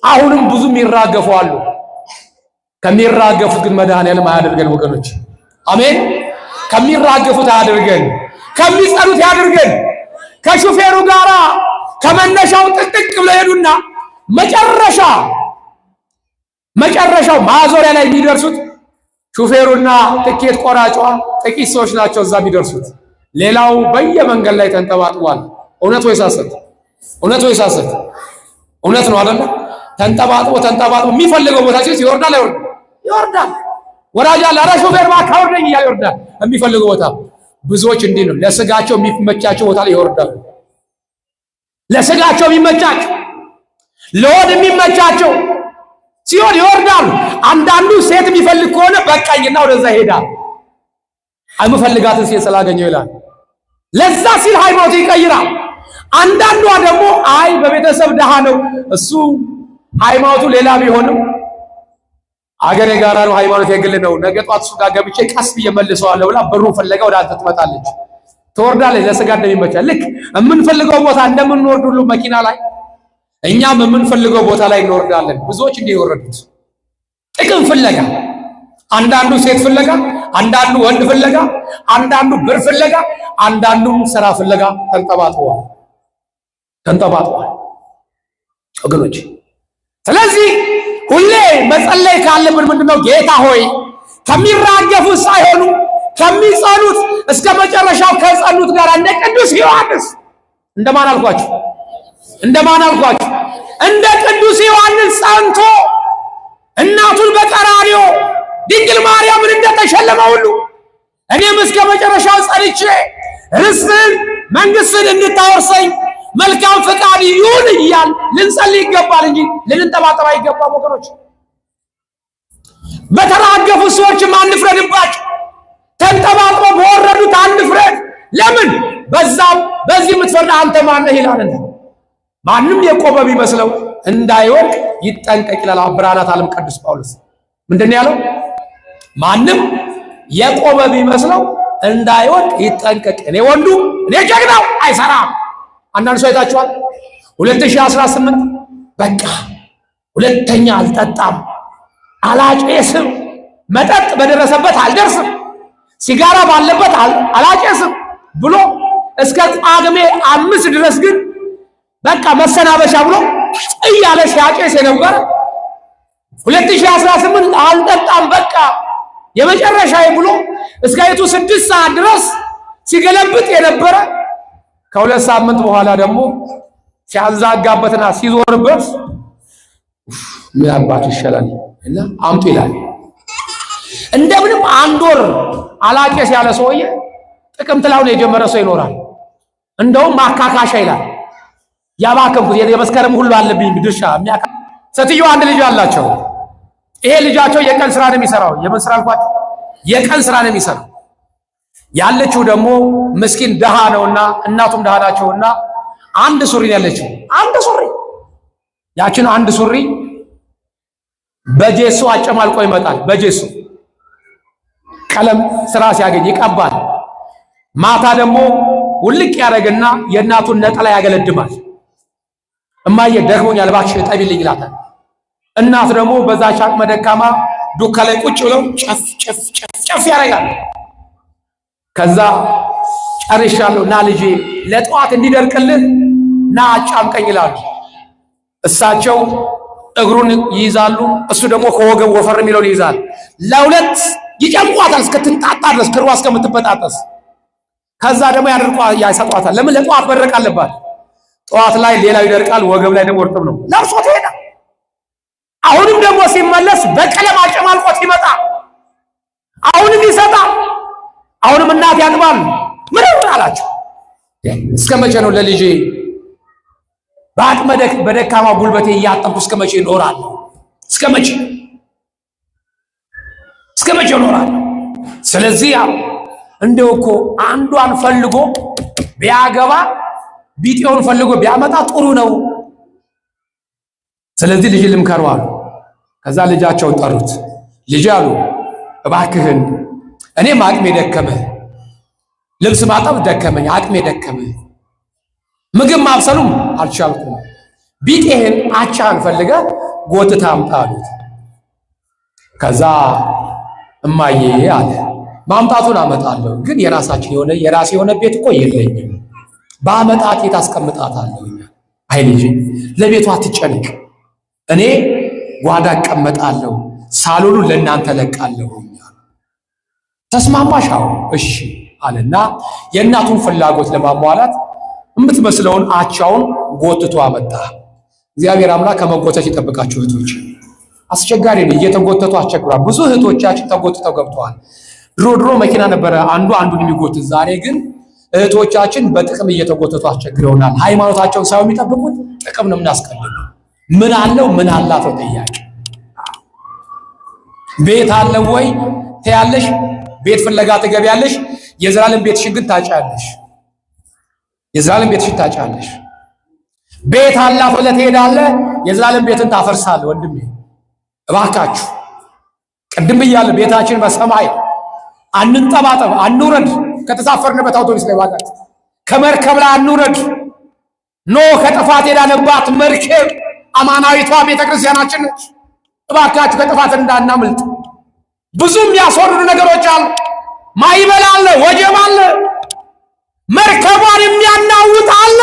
አሁንም ብዙም ይራገፉ አሉ። ከሚራገፉት ግን መድኃኔዓለም አያደርገን ወገኖች፣ አሜን። ከሚራገፉት አያደርገን፣ ከሚጸኑት ያድርገን። ከሹፌሩ ጋራ ከመነሻው ጥቅጥቅ ብለው ሄዱና መጨረሻው ማዞሪያ ላይ የሚደርሱት ሹፌሩና ትኬት ቆራጯ ጥቂት ሰዎች ናቸው እዛ የሚደርሱት። ሌላው በየመንገድ ላይ ተንጠባጥቧል። እውነት ወይስ ሐሰት? እውነት ነው አይደል? ተንጠባጥቦ የሚፈልገው ቦታ ሲል ይወርዳል። ወራጅ አለ። ኧረ ሹፌር እባክህ አውርደኝ እያለ ይወርዳል። የሚፈልገው ቦታ። ብዙዎች እንዲህ ነው። ለስጋቸው የሚመቻቸው ቦታ ላይ ይወርዳሉ። ለስጋቸው የሚመቻቸው ለወድ የሚመቻቸው ሲሆን ይወርዳሉ። አንዳንዱ ሴት የሚፈልግ ከሆነ በቃኝና ወደዛ ይሄዳል። የምፈልጋትን ሴት ስላገኘው ይላል። ለዛ ሲል ሃይማኖት ይቀይራል። አንዳንዷ ደግሞ አይ በቤተሰብ ደሃ ነው እሱ ሃይማኖቱ ሌላ ቢሆንም አገሬ ጋራ ነው ሃይማኖት የግል ነው፣ ነገ ጧት እሱ ጋር ገብቼ ቀስ ብዬ መልሰዋለሁ ብላ ብሩ ፍለጋ ወደ አንተ ትመጣለች፣ ትወርዳለች። ለስጋ እንደሚመቻል ልክ የምንፈልገው ቦታ እንደምንወርድ ሁሉ መኪና ላይ እኛም የምንፈልገው ቦታ ላይ እንወርዳለን። ብዙዎች እንዲህ የወረዱት ጥቅም ፍለጋ፣ አንዳንዱ ሴት ፍለጋ፣ አንዳንዱ ወንድ ፍለጋ፣ አንዳንዱ ብር ፍለጋ፣ አንዳንዱም ስራ ፍለጋ ተንጠባጥቧል ወገኖች። ስለዚህ ሁሌ መጸለይ ካለብን ምንድነው? ጌታ ሆይ ከሚራገፉት ሳይሆኑ ከሚጸኑት እስከ መጨረሻው ከጸኑት ጋር እንደ ቅዱስ ዮሐንስ እንደማን አልኳችሁ? እንደ ቅዱስ ዮሐንስ ጸንቶ እናቱን በቀራንዮ ድንግል ማርያምን እንደተሸለመ ሁሉ እኔም እስከ መጨረሻው ጸንቼ ርስትን መንግስትን እንድታወርሰኝ መልካም ፈቃድ ይሁን እያል ልንጸልይ ይገባል እንጂ ልንጠባጠባ አይገባም ወገኖች። በተራገፉ ሰዎች አንፍረድባቸው። ተንጠባጥበው በወረዱት አንፍረድ። ለምን በዚህ የምትፈርድ አንተ ማነህ ይላልና። ማንም የቆመ ቢመስለው እንዳይወድቅ ይጠንቀቅ ይላል ብርሃናት ዓለም ቅዱስ ጳውሎስ። ምንድነው ያለው? ማንም የቆመ ቢመስለው እንዳይወድቅ ይጠንቀቅ። እኔ ወንዱ እኔ ጀግናው አይሰራም። አንዳንድ ሰው አይታችኋል። 2018 በቃ ሁለተኛ አልጠጣም፣ አላጨስም፣ መጠጥ በደረሰበት አልደርስም፣ ሲጋራ ባለበት አላጨስም ብሎ እስከ ጳጉሜ 5 ድረስ ግን በቃ መሰናበሻ ብሎ እያለ ሲያጨስ የነበረ 2018 አልጠጣም በቃ የመጨረሻዬ ብሎ እስከ 6 ሰዓት ድረስ ሲገለብጥ የነበረ ከ2 ሳምንት በኋላ ደግሞ ሲያዛጋበትና ሲዞርበት ምን አባቱ ይሻላል እና አምጡ ይላል። እንደምንም 1 ወር አላጨስ ያለ ሰውዬ ጥቅምት ላይ የጀመረ ሰው ይኖራል። እንደውም ማካካሻ ይላል። ያባከንኩት የመስከረም ሁሉ አለብኝ ድርሻ የሚያካ ሴትዮ አንድ ልጅ አላቸው። ይሄ ልጃቸው የቀን ስራ ነው የሚሰራው። የምን ስራ አልኳቸው? የቀን ስራ ነው የሚሰራው። ያለችው ደግሞ ምስኪን ደሃ ነውና እናቱም ደሃ ናቸውና አንድ ሱሪ ያለችው አንድ ሱሪ ያችን አንድ ሱሪ በጄሶ አጨማልቆ ይመጣል። በጄሶ ቀለም ስራ ሲያገኝ ይቀባል። ማታ ደግሞ ውልቅ ያደርግና የእናቱን ነጠላ ያገለድማል። እማዬ ደክሞኛል እባክሽ ጠቢልኝ ይላታል። እናት ደግሞ በዛች አቅመ ደካማ ዱካ ላይ ቁጭ ብለው ጨፍ ጨፍ ጨፍ ጨፍ ያደርጋል። ከዛ ጨርሻለሁ ና ልጄ ለጠዋት እንዲደርቅልህ ና አጫምቀኝ ይላሉ። እሳቸው እግሩን ይይዛሉ፣ እሱ ደግሞ ከወገብ ወፈር የሚለውን ይይዛል። ለሁለት ይጨምቋታል እስከትንጣጣ ድረስ ክሯ እስከምትበጣጠስ። ከዛ ደግሞ ያሰጧታል። ለምን? ለጠዋት መድረቅ አለባት። ጠዋት ላይ ሌላው ይደርቃል፣ ወገብ ላይ ደግሞ እርጥብ ነው። ለብሶት ይሄዳል። አሁንም ደግሞ ሲመለስ በቀለም አጨማልቆት ይመጣ። አሁንም ይሰጣል። አሁንም እናት ያጥባል። ምን አላቸው? እስከ መቼ ነው ለልጄ በአቅመ በደካማ ጉልበቴ እያጠብኩ እስከ መቼ እኖራለሁ? እስከ መቼ እኖራለሁ? ስለዚህ እንደው እኮ አንዷን ፈልጎ ቢያገባ ቢጤውን ፈልጎ ቢያመጣ ጥሩ ነው። ስለዚህ ልጅ ልምከረው አሉ። ከዛ ልጃቸውን ጠሩት። ልጅ አሉ እባክህን እኔም አቅሜ ደከመ፣ ልብስ ማጠብ ደከመኝ፣ አቅሜ ደከመ፣ ምግብ ማብሰሉም አልቻልኩም። ቢጤህን አቻህን ፈልገህ ጎትተህ አምጣ አሉት። ከዛ እማዬ አለ ማምጣቱን አመጣለሁ፣ ግን የራሴ የሆነ ቤት እኮ የለኝም። በአመጣት የት አስቀምጣታለሁ? አይ ልጅ ለቤቷ አትጨነቅ፣ እኔ ጓዳ እቀመጣለሁ፣ ሳሎኑን ለእናንተ ለቃለሁ። ተስማማሽ? አዎ እሺ አለና የእናቱን ፍላጎት ለማሟላት የምትመስለውን አቻውን ጎትቶ አመጣ። እግዚአብሔር አምላክ ከመጎተት ይጠብቃችሁ እህቶች። አስቸጋሪ ነው፣ እየተጎተቱ አስቸግሯል። ብዙ እህቶቻችን ተጎትተው ገብተዋል። ድሮ መኪና ነበረ አንዱ አንዱን የሚጎትት። ዛሬ ግን እህቶቻችን በጥቅም እየተጎተቱ አስቸግረውናል። ሃይማኖታቸውን ሳይሆን የሚጠብቁት ጥቅም ነው የምናስቀድመው። ምን አለው ምን አላት ነው ጥያቄ። ቤት አለው ወይ ትያለሽ፣ ቤት ፍለጋ ትገቢያለሽ። የዘላለም ቤትሽን ግን ታጫለሽ። የዘላለም ቤትሽን ታጫለሽ። ቤት አላት ብለህ ትሄዳለህ፣ የዘላለም ቤትን ታፈርሳለህ። ወንድሜ እባካችሁ ቅድም ብያለሁ፣ ቤታችን በሰማይ አንንጠባጠብ፣ አንውረድ። ከተሳፈርንበት አውቶቡስ ላይ ባካችሁ ከመርከብ ላይ አንውረድ። ኖህ ከጥፋት የዳነባት መርከብ አማናዊቷ ቤተክርስቲያናችን ነች። እባካችሁ ከጥፋት እንዳናምልጥ። ብዙ የሚያስወርዱ ነገሮች አሉ። ማይበል አለ፣ ወጀብ አለ፣ መርከቧን የሚያናውጥ አለ።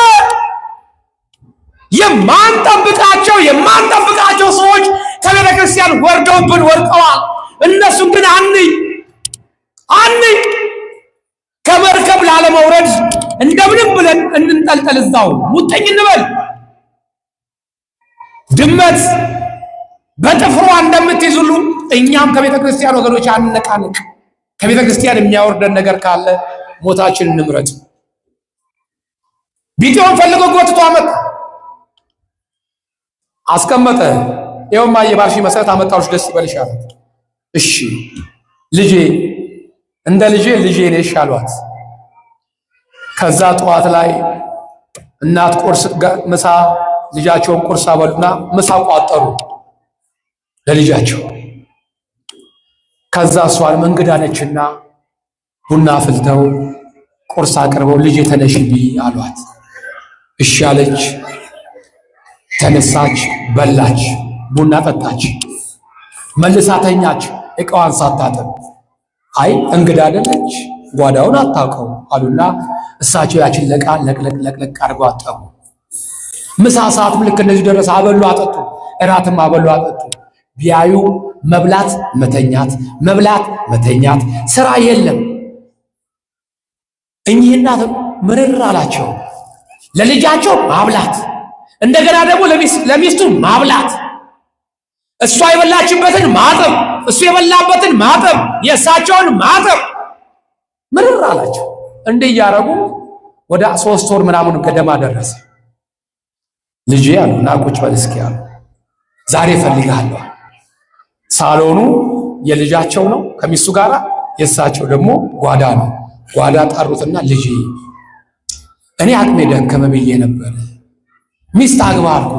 የማንጠብቃቸው ሰዎች ከቤተ ክርስቲያን ወርደውብን ወርቀዋል። እነሱን ግን አንይ ከመርከብ ላለመውረድ እንደምንም ብለን እንንጠልጠል፣ እዛው ሙጠኝ እንበል። ድመት በጥፍሯ እንደምትይዙሉ እኛም ከቤተ ክርስቲያን ወገኖች አንነቃነቅ። ከቤተ ክርስቲያን የሚያወርደን ነገር ካለ ሞታችን እንምረጥ። ቢጤውን ፈልጎ ጎትቶ አስቀመጠ። ይኸውማ የባልሽ መሰረት አመጣሁሽ፣ ደስ ይበልሽ አላት። እሺ ልጄ እንደ ልጄ ነሽ አሏት። ከዛ ጠዋት ላይ እናት ምሳ ልጃቸውን ቁርስ አበሉና ምሳ ቋጠሩ ለልጃቸው። ከዛ እሷን እንግዳ ነችና ቡና አፍልተው ቁርስ አቅርበው ልጄ ተነሽቢ አሏት። እሺ አለች። ተነሳች፣ በላች፣ ቡና ጠጣች፣ መልሳ ተኛች ዕቃዋን ሳታጥብ። አይ እንግዳ አይደለች ጓዳውን አታውቀው አሉና እሳቸው ያችን ለቃ ለቅለቅ አድርገው አጠቡ። ምሳ ሰዓትም ልክ እንደዚህ ደረሰ። አበሉ አጠጡ፣ እራትም አበሉ አጠጡ። ቢያዩ መብላት መተኛት፣ መብላት መተኛት፣ ስራ የለም። እኚህ እናት ምርር አላቸው። ለልጃቸው ማብላት፣ እንደገና ደግሞ ለሚስቱ ማብላት፣ እሷ የበላችበትን ማጠብ፣ እሱ የበላበትን ማጠብ፣ የእሳቸውን ማጠብ፣ ምርር አላቸው። እንዲህ እያረጉ ወደ 3 ወር ምናምን ገደማ ደረሰ። ልጄ አሉ ና ቁጭ በል እስኪ አሉ። ዛሬ እፈልግሃለሁ። ሳሎኑ የልጃቸው ነው ከሚስቱ ጋር፣ የእሳቸው ደግሞ ጓዳ ነው። ጓዳ ጠሩትና ልጄ እኔ አቅሜ ደከመ ብዬ ነበር፣ ሚስት አግባ አልኩ።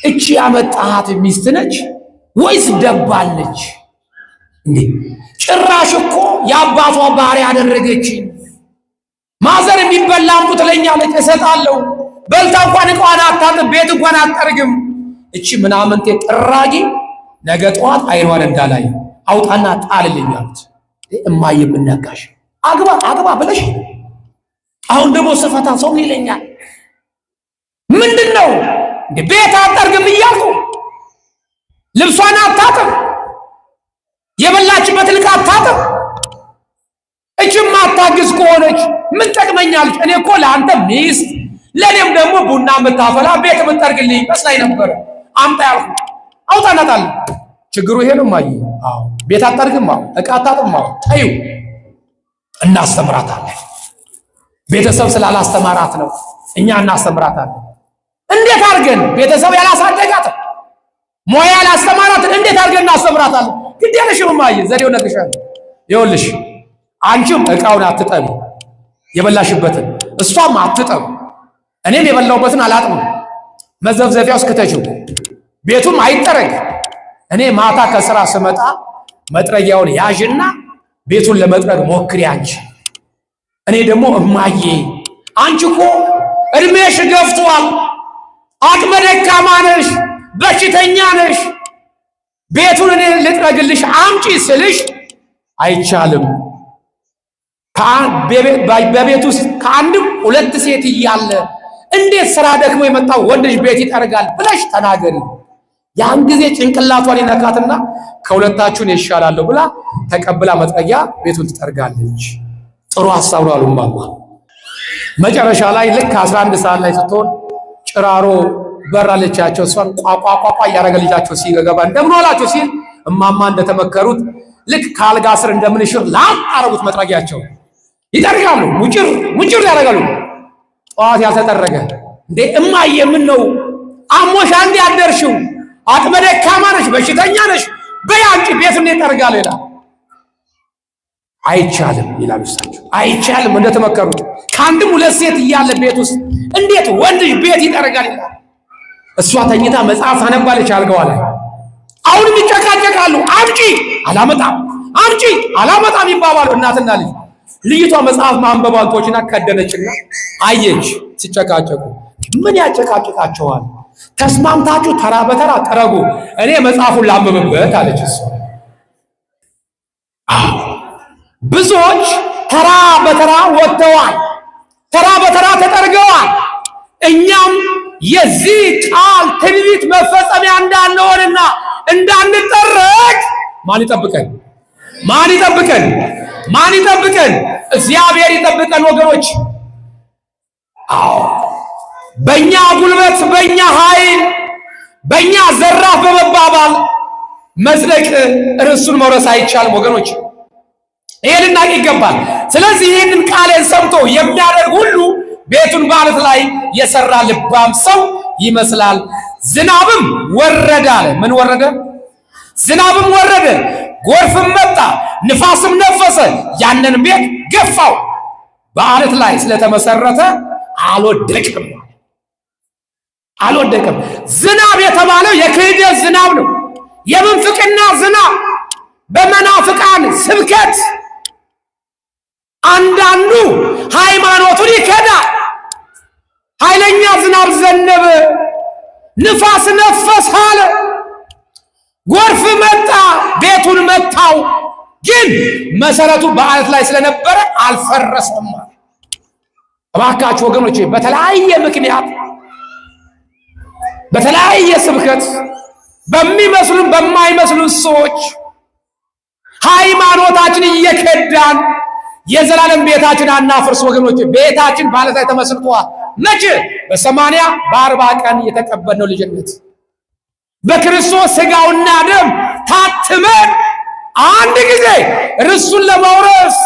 እቺ ያመጣሃት ሚስት ነች ወይስ ደባለች እንዴ? ጭራሽ እኮ የአባቷ ባህሪ ያደረገች። ማዘር የሚበላ አምጡ ትለኛለች፣ እሰጣለሁ። በልታ እንኳን ዕቃዋን አታጥብ፣ ቤት እንኳን አትጠርግም። እቺ ምናምንቴ ጥራጊ ነገ ጠዋት አይኗን እንዳላይ አውጣና ጣልልኝ አሉት። እማዬ ምን ነካሽ? አግባ አግባ ብለሽ አሁን ደግሞ ስፈታ ሰው ይለኛል። ምንድነው እንዴ? ቤት አትጠርግም እያልኩ ልብሷን አታጥብ፣ የበላችበት ዕቃ አታጥብ። እችም አታግዝ ከሆነች ምን ጠቅመኛለች? እኔ እኮ ለአንተ ሚስት ለኔም ደግሞ ቡና የምታፈላ ቤት የምትጠርግልኝ መስላኝ ነበር። አምጣ ያልኩ አውጣና ጣል። ችግሩ ይሄ ነው ማየ። አዎ ቤት አትጠርግም፣ አዎ ዕቃ አታጥብም፣ አዎ ታዩ እናስተምራታለን። ቤተሰብ ስላላስተማራት ነው እኛ እናስተምራታለን። እንዴት አድርገን ቤተሰብ ያላሳደጋት ሞያ ያላስተማራትን እንዴት አድርገን እናስተምራታለን? ግድ የለሽም ማየ፣ ዘዴው ነግሬሻለሁ። ይኸውልሽ አንቺም ዕቃውን አትጠቢ የበላሽበትን፣ እሷም አትጠብ። እኔም የበላውበትን አላጥብም። መዘፍዘፊያ ውስጥ ከተችው ቤቱም አይጠረግ። እኔ ማታ ከስራ ስመጣ መጥረጊያውን ያዥና ቤቱን ለመጥረግ ሞክሪ አንቺ። እኔ ደግሞ እማዬ አንቺ እኮ እድሜሽ ገፍቷል፣ አቅመ ደካማ ነሽ፣ በሽተኛ ነሽ፣ ቤቱን እኔ ልጥረግልሽ አምጪ ስልሽ አይቻልም፣ በቤት ውስጥ ከአንድም 2 ሴት እያለ እንዴት ስራ ደክሞ የመጣው ወንድሽ ቤት ይጠርጋል ብለሽ ተናገሪ። ያን ጊዜ ጭንቅላቷን ይነካትና ከሁለታችሁን ይሻላለሁ ብላ ተቀብላ መጥረጊያ ቤቱን ትጠርጋለች። ጥሩ ሐሳብ ነው አሉ እማማ። መጨረሻ ላይ ልክ 11 ሰዓት ላይ ስትሆን ጭራሮ በራለቻቸው። እሷን ቋቋቋቋ እያረገልቻቸው ሲገባ እንደምን ዋላችሁ ሲል እማማ እንደተመከሩት ልክ ካልጋ ስር እንደምንሽር ላጥ አረጉት። መጥረጊያቸው ይጠርጋሉ፣ ሙጭር ሙጭር ያደርጋሉ። ጠዋት ያልተጠረገ እንዴ እማዬ ምን ነው አሞሽ አንዴ ያደርሽው? አቅመ ደካማ ነሽ፣ በሽተኛ ነሽ፣ በያንቺ ቤቱን ይጠርጋል ይላል። አይቻልም ይላሉ እሳቸው። አይቻልም እንደተመከሩት ከአንድም 2 ሴት እያለ ቤት ውስጥ እንዴት ወንድሽ ቤት ይጠርጋል ይላል። እሷ ተኝታ መጽሐፍ ታነባለች አልጋዋ ላይ። አሁንም ይጨቃጨቃሉ። አምጪ አላመጣም፣ አምጪ አላመጣም ይባባሉ እናትና ልጅ። ልጅቷ መጽሐፍ ማንበቧን ተወችና ከደነችና አየች ሲጨቃጨቁ። ምን ያጨቃጭቃቸዋል? ተስማምታችሁ ተራ በተራ ጠረጉ፣ እኔ መጽሐፉን ላንብብበት አለች እሷ። ብዙዎች ተራ በተራ ወጥተዋል፣ ተራ በተራ ተጠርገዋል። እኛም የዚህ ቃል ትንቢት መፈጸሚያ እንዳንሆንና እንዳንጠረግ ማን ይጠብቀን? ማን ይጠብቀን? ማን ይጠብቀን? እግዚአብሔር ይጠብቀን ወገኖች። አዎ በእኛ ጉልበት፣ በእኛ ኃይል፣ በእኛ ዘራፍ በመባባል መዝለቅ ርሱን መውረስ አይቻልም ወገኖች። ይሄ ልናቅ ይገባል። ስለዚህ ይህንን ቃሌን ሰምቶ የሚያደርግ ሁሉ ቤቱን በዓለት ላይ የሰራ ልባም ሰው ይመስላል። ዝናብም ወረደ አለ። ምን ወረደ? ዝናብም ወረደ፣ ጎርፍም መጣ፣ ንፋስም ነፈሰ፣ ያንን ቤት ገፋው። በዓለት ላይ ስለተመሰረተ አልወደቅም። አልወደቅም። ዝናብ የተባለው የክህደት ዝናብ ነው። የምንፍቅና ዝናብ፣ በመናፍቃን ስብከት አንዳንዱ ሃይማኖቱን ይከዳል። ኃይለኛ ዝናብ ዝናብ ዘነበ፣ ንፋስ ነፈስ አለ፣ ጎርፍ መጣ፣ ቤቱን መታው። ግን መሰረቱ በአለት ላይ ስለነበረ አልፈረሰም። እባካችሁ ወገኖቼ በተለያየ ምክንያት በተለያየ ስብከት በሚመስሉን በማይመስሉን ሰዎች ሃይማኖታችን እየከዳን የዘላለም ቤታችን አናፍርስ ወገኖቼ። ቤታችን በአለት ላይ ተመስርቷል። መቼ? በ80 በ40 ቀን የተቀበልነው ልጅነት በክርስቶስ ሥጋውና ደም ታትመን አንድ ጊዜ ርስቱን ለመውረስ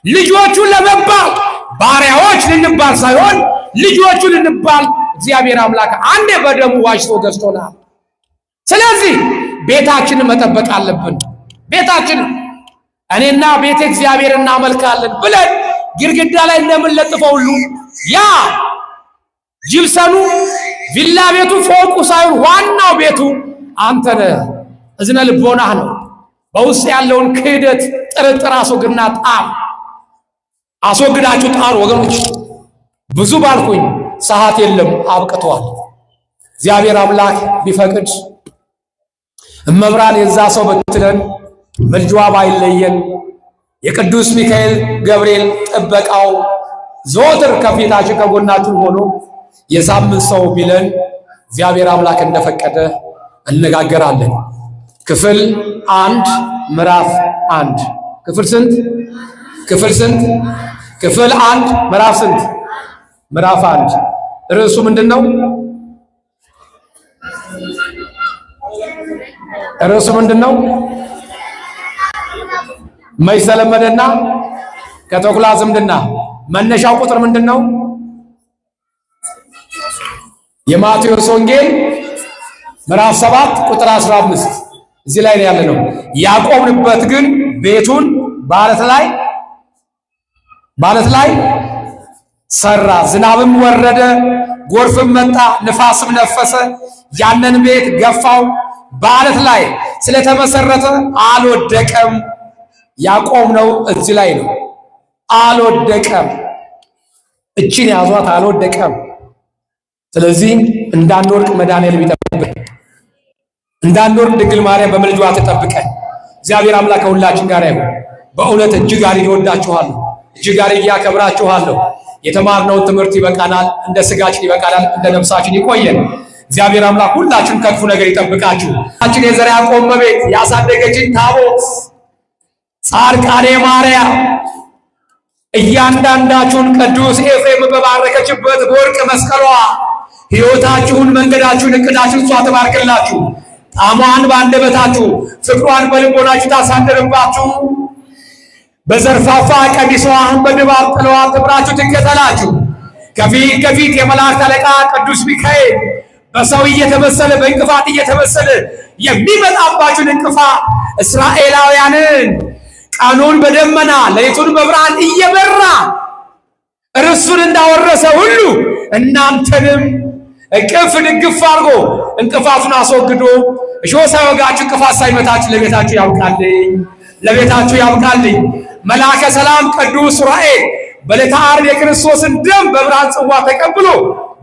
ልጆቹን ለመባል ባሪያዎች ልንባል ሳይሆን ልጆቹ ልንባል እግዚአብሔር አምላክ አንዴ በደሙ ዋጅቶ ገዝቶናል። ስለዚህ ቤታችንን መጠበቅ አለብን። ቤታችን እኔና ቤቴ እግዚአብሔር እናመልካለን ብለን ግድግዳ ላይ እንደምንለጥፈው ሁሉ ያ ጅብሰኑ ቪላ ቤቱ ፎቁ ሳይሆን ዋናው ቤቱ አንተ ነህ። እዝነ ልቦናህ ነው። በውስጥ ያለውን ክህደት፣ ጥርጥር አስወግድና ጣል። አስወግዳችሁ ጣሉ ወገኖች። ብዙ ባልኩኝ ሰዓት የለም፣ አብቅቷል። እግዚአብሔር አምላክ ቢፈቅድ እመብርሃን የዛ ሰው ብትለን ምልጃዋ ባይለየን የቅዱስ ሚካኤል ገብርኤል ጥበቃው ዘወትር ከፊታችን ከጎናችን ሆኖ የሳምንት ሰው ቢለን እግዚአብሔር አምላክ እንደፈቀደ እንነጋገራለን። ክፍል 1 ምዕራፍ 1 ክፍል ስንት? ክፍል 1 ምዕራፍ ስንት? ምዕራፍ 1 ርዕሱ ምንድነው? ርዕሱ ምንድነው? መች ተለመደና ከተኩላ ዝምድና። መነሻው ቁጥር ምንድነው? የማቴዎስ ወንጌል ምዕራፍ 7 ቁጥር 15 እዚህ ላይ ነው ያለነው። ያቆምንበት ግን ቤቱን በአለት ላይ ሰራ። ዝናብም ወረደ፣ ጎርፍም መጣ፣ ንፋስም ነፈሰ፣ ያንን ቤት ገፋው። በአለት ላይ ስለተመሰረተ አልወደቀም። ያቆምነው እዚህ ላይ ነው። አልወደቀም። እቺን ያዟት፣ አልወደቀም። ስለዚህ እንዳንወርቅ መድኃኒዓለም ይጠብቀን። እንዳንወርቅ ድንግል ማርያም በምልጃዋ ትጠብቀን። እግዚአብሔር አምላክ ከሁላችን ጋር ይሁን። በእውነት እጅግ አድርጌ እወዳችኋለሁ፣ እጅግ አድርጌ አከብራችኋለሁ። የተማርነውን ትምህርት ይበቃናል፣ እንደ ስጋችን ይበቃናል፣ እንደ ነፍሳችን ይቆየን። እግዚአብሔር አምላክ ሁላችን ከክፉ ነገር ይጠብቃችሁ። ሁላችን የዘርዓ ያዕቆብ እመቤት ያሳደገችን ታቦት ጻድቃኔ ማርያም እያንዳንዳችሁን ቅዱስ ኤፍሬም በባረከችበት በወርቅ መስቀሏ ሕይወታችሁን፣ መንገዳችሁን፣ እቅዳችሁን እሷ ትባርክላችሁ። ጣዕሟን በአንደበታችሁ፣ ፍቅሯን በልቦናችሁ ታሳድርባችሁ። በዘርፋፋ ቀሚሷን በድባብ ጥለዋ ትምራችሁ ትከተላችሁ። ከፊት የመላእክት አለቃ ቅዱስ ሚካኤል በሰው እየተመሰለ በእንቅፋት እየተመሰለ የሚመጣባችሁን እንቅፋት እስራኤላውያንን ቀኑን በደመና ሌሊቱን በብርሃን እየመራ ርስቱን እንዳወረሰ ሁሉ እናንተንም እቅፍ ድግፍ አድርጎ እንቅፋቱን አስወግዶ እሾህ ሳይወጋችሁ እንቅፋት ሳይመታችሁ ለቤታችሁ ያብቃልኝ። መልአከ ሰላም ቅዱስ ዑራኤል በዕለተ ዓርብ የክርስቶስን ደም በብርሃን ጽዋ ተቀብሎ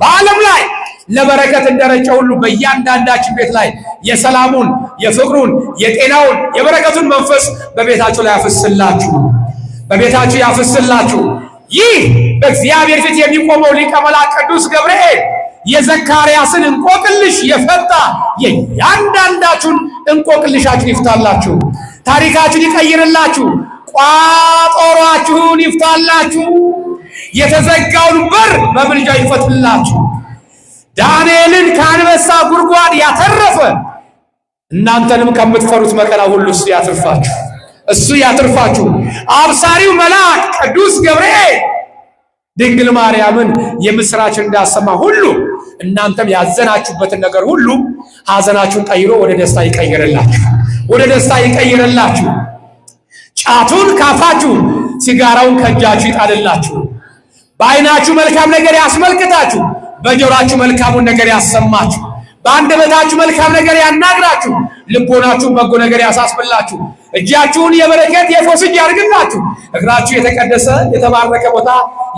በዓለም ላይ ለበረከት እንደረጨ ሁሉ በእያንዳንዳችን ቤት ላይ የሰላሙን፣ የፍቅሩን፣ የጤናውን፣ የበረከቱን መንፈስ በቤታችሁ ላይ ያፍስላችሁ። ይህ በእግዚአብሔር ፊት የሚቆመው ሊቀ መላእክት ቅዱስ ገብርኤል የዘካርያስን እንቆቅልሽ የፈታ የእያንዳንዳችሁን እንቆቅልሻችሁን ይፍታላችሁ። ታሪካችሁን ይቀይርላችሁ። ቋጠሯችሁን ይፍታላችሁ። የተዘጋውን በር በምልጃው ይፈትላችሁ። ዳንኤልን ከአንበሳ ጉድጓድ ያተረፈ እናንተንም ከምትፈሩት መከራ ሁሉ እሱ ያትርፋችሁ። አብሳሪው መልአክ ቅዱስ ገብርኤል ድንግል ማርያምን የምስራች እንዳሰማ ሁሉ እናንተም ያዘናችሁበትን ነገር ሁሉ ሐዘናችሁን ቀይሮ ወደ ደስታ ይቀይርላችሁ። ጫቱን ካፋችሁ፣ ሲጋራውን ከእጃችሁ ይጣልላችሁ። በዓይናችሁ መልካም ነገር ያስመልክታችሁ፣ በጆሮአችሁ መልካሙን ነገር ያሰማችሁ፣ በአንደበታችሁ መልካም ነገር ያናግራችሁ፣ ልቦናችሁን በጎ ነገር ያሳስብላችሁ። እጃችሁን የበረከት የፈውስ እጅ ያርግላችሁ። እግራችሁ የተቀደሰ የተባረከ ቦታ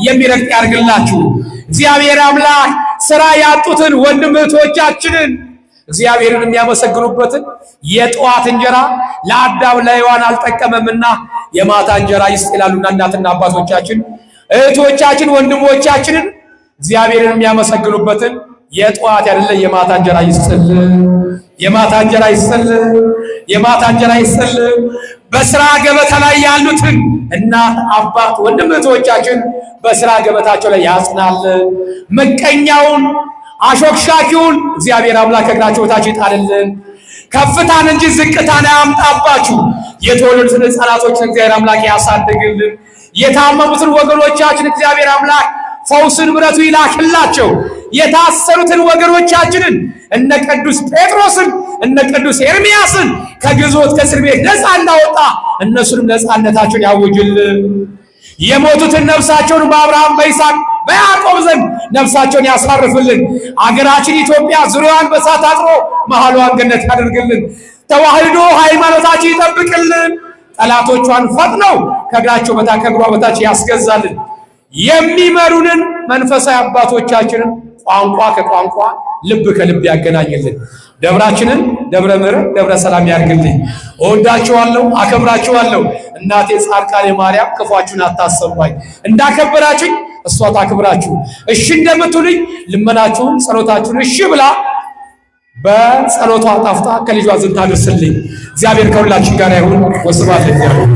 የሚረግጥ ያርግላችሁ። እግዚአብሔር አምላክ ስራ ያጡትን ወንድም እህቶቻችንን እግዚአብሔርን የሚያመሰግኑበትን የጠዋት እንጀራ ለአዳም ለሔዋን አልጠቀመምና የማታ እንጀራ ይስጥ ይላሉና እናትና አባቶቻችን እህቶቻችን ወንድሞቻችንን እግዚአብሔርን የሚያመሰግኑበትን የጠዋት አይደለ የማታ እንጀራ ይስጥል። የማታ እንጀራ ይስጥል። የማታ እንጀራ ይስጥል። በስራ ገበታ ላይ ያሉትን እናት አባት ወንድም እህቶቻችን በስራ ገበታቸው ላይ ያጽናል። ምቀኛውን አሾክሻኪውን እግዚአብሔር አምላክ ከእግራቸው በታች ይጣልልን። ከፍታን እንጂ ዝቅታን አያምጣባችሁ። የተወለዱትን ሕፃናቶችን እግዚአብሔር አምላክ ያሳድግልን። የታመሙትን ወገኖቻችን እግዚአብሔር አምላክ ፈውስን ምሕረቱ ይላክላቸው። የታሰሩትን ወገኖቻችንን እነ ቅዱስ ጴጥሮስን እነ ቅዱስ ኤርምያስን ከግዞት ከእስር ቤት ነፃ እንዳወጣ እነሱንም ነፃነታቸውን ያውጅልን። የሞቱትን ነፍሳቸውን በአብርሃም በይስሐቅ በያዕቆብ ዘንድ ነፍሳቸውን ያሳርፍልን። አገራችን ኢትዮጵያ ዙሪያዋን በእሳት አጥሮ መሃሏን ገነት ያደርግልን። ተዋህዶ ሃይማኖታችን ይጠብቅልን። ጠላቶቿን ፈጥነው ከእግራቸው በታች ከእግሯ በታች ያስገዛልን። የሚመሩንን መንፈሳዊ አባቶቻችንን ቋንቋ ከቋንቋ ልብ ከልብ ያገናኝልን። ደብራችንን ደብረ ምሕረት ደብረ ሰላም ያርግልኝ። እወዳችኋለሁ፣ አከብራችኋለሁ። እናቴ ጻድቃኔ ማርያም ክፏችሁን አታሰማኝ። እንዳከበራችሁኝ እሷ ታክብራችሁ። እሺ እንደምትሉኝ ልመናችሁን ጸሎታችሁን እሺ ብላ በጸሎቷ ጣፍጣ ከልጇ ዘንድ ታደርስልኝ። እግዚአብሔር ከሁላችን ጋር ይሁን። ወስብሐት ለእግዚአብሔር።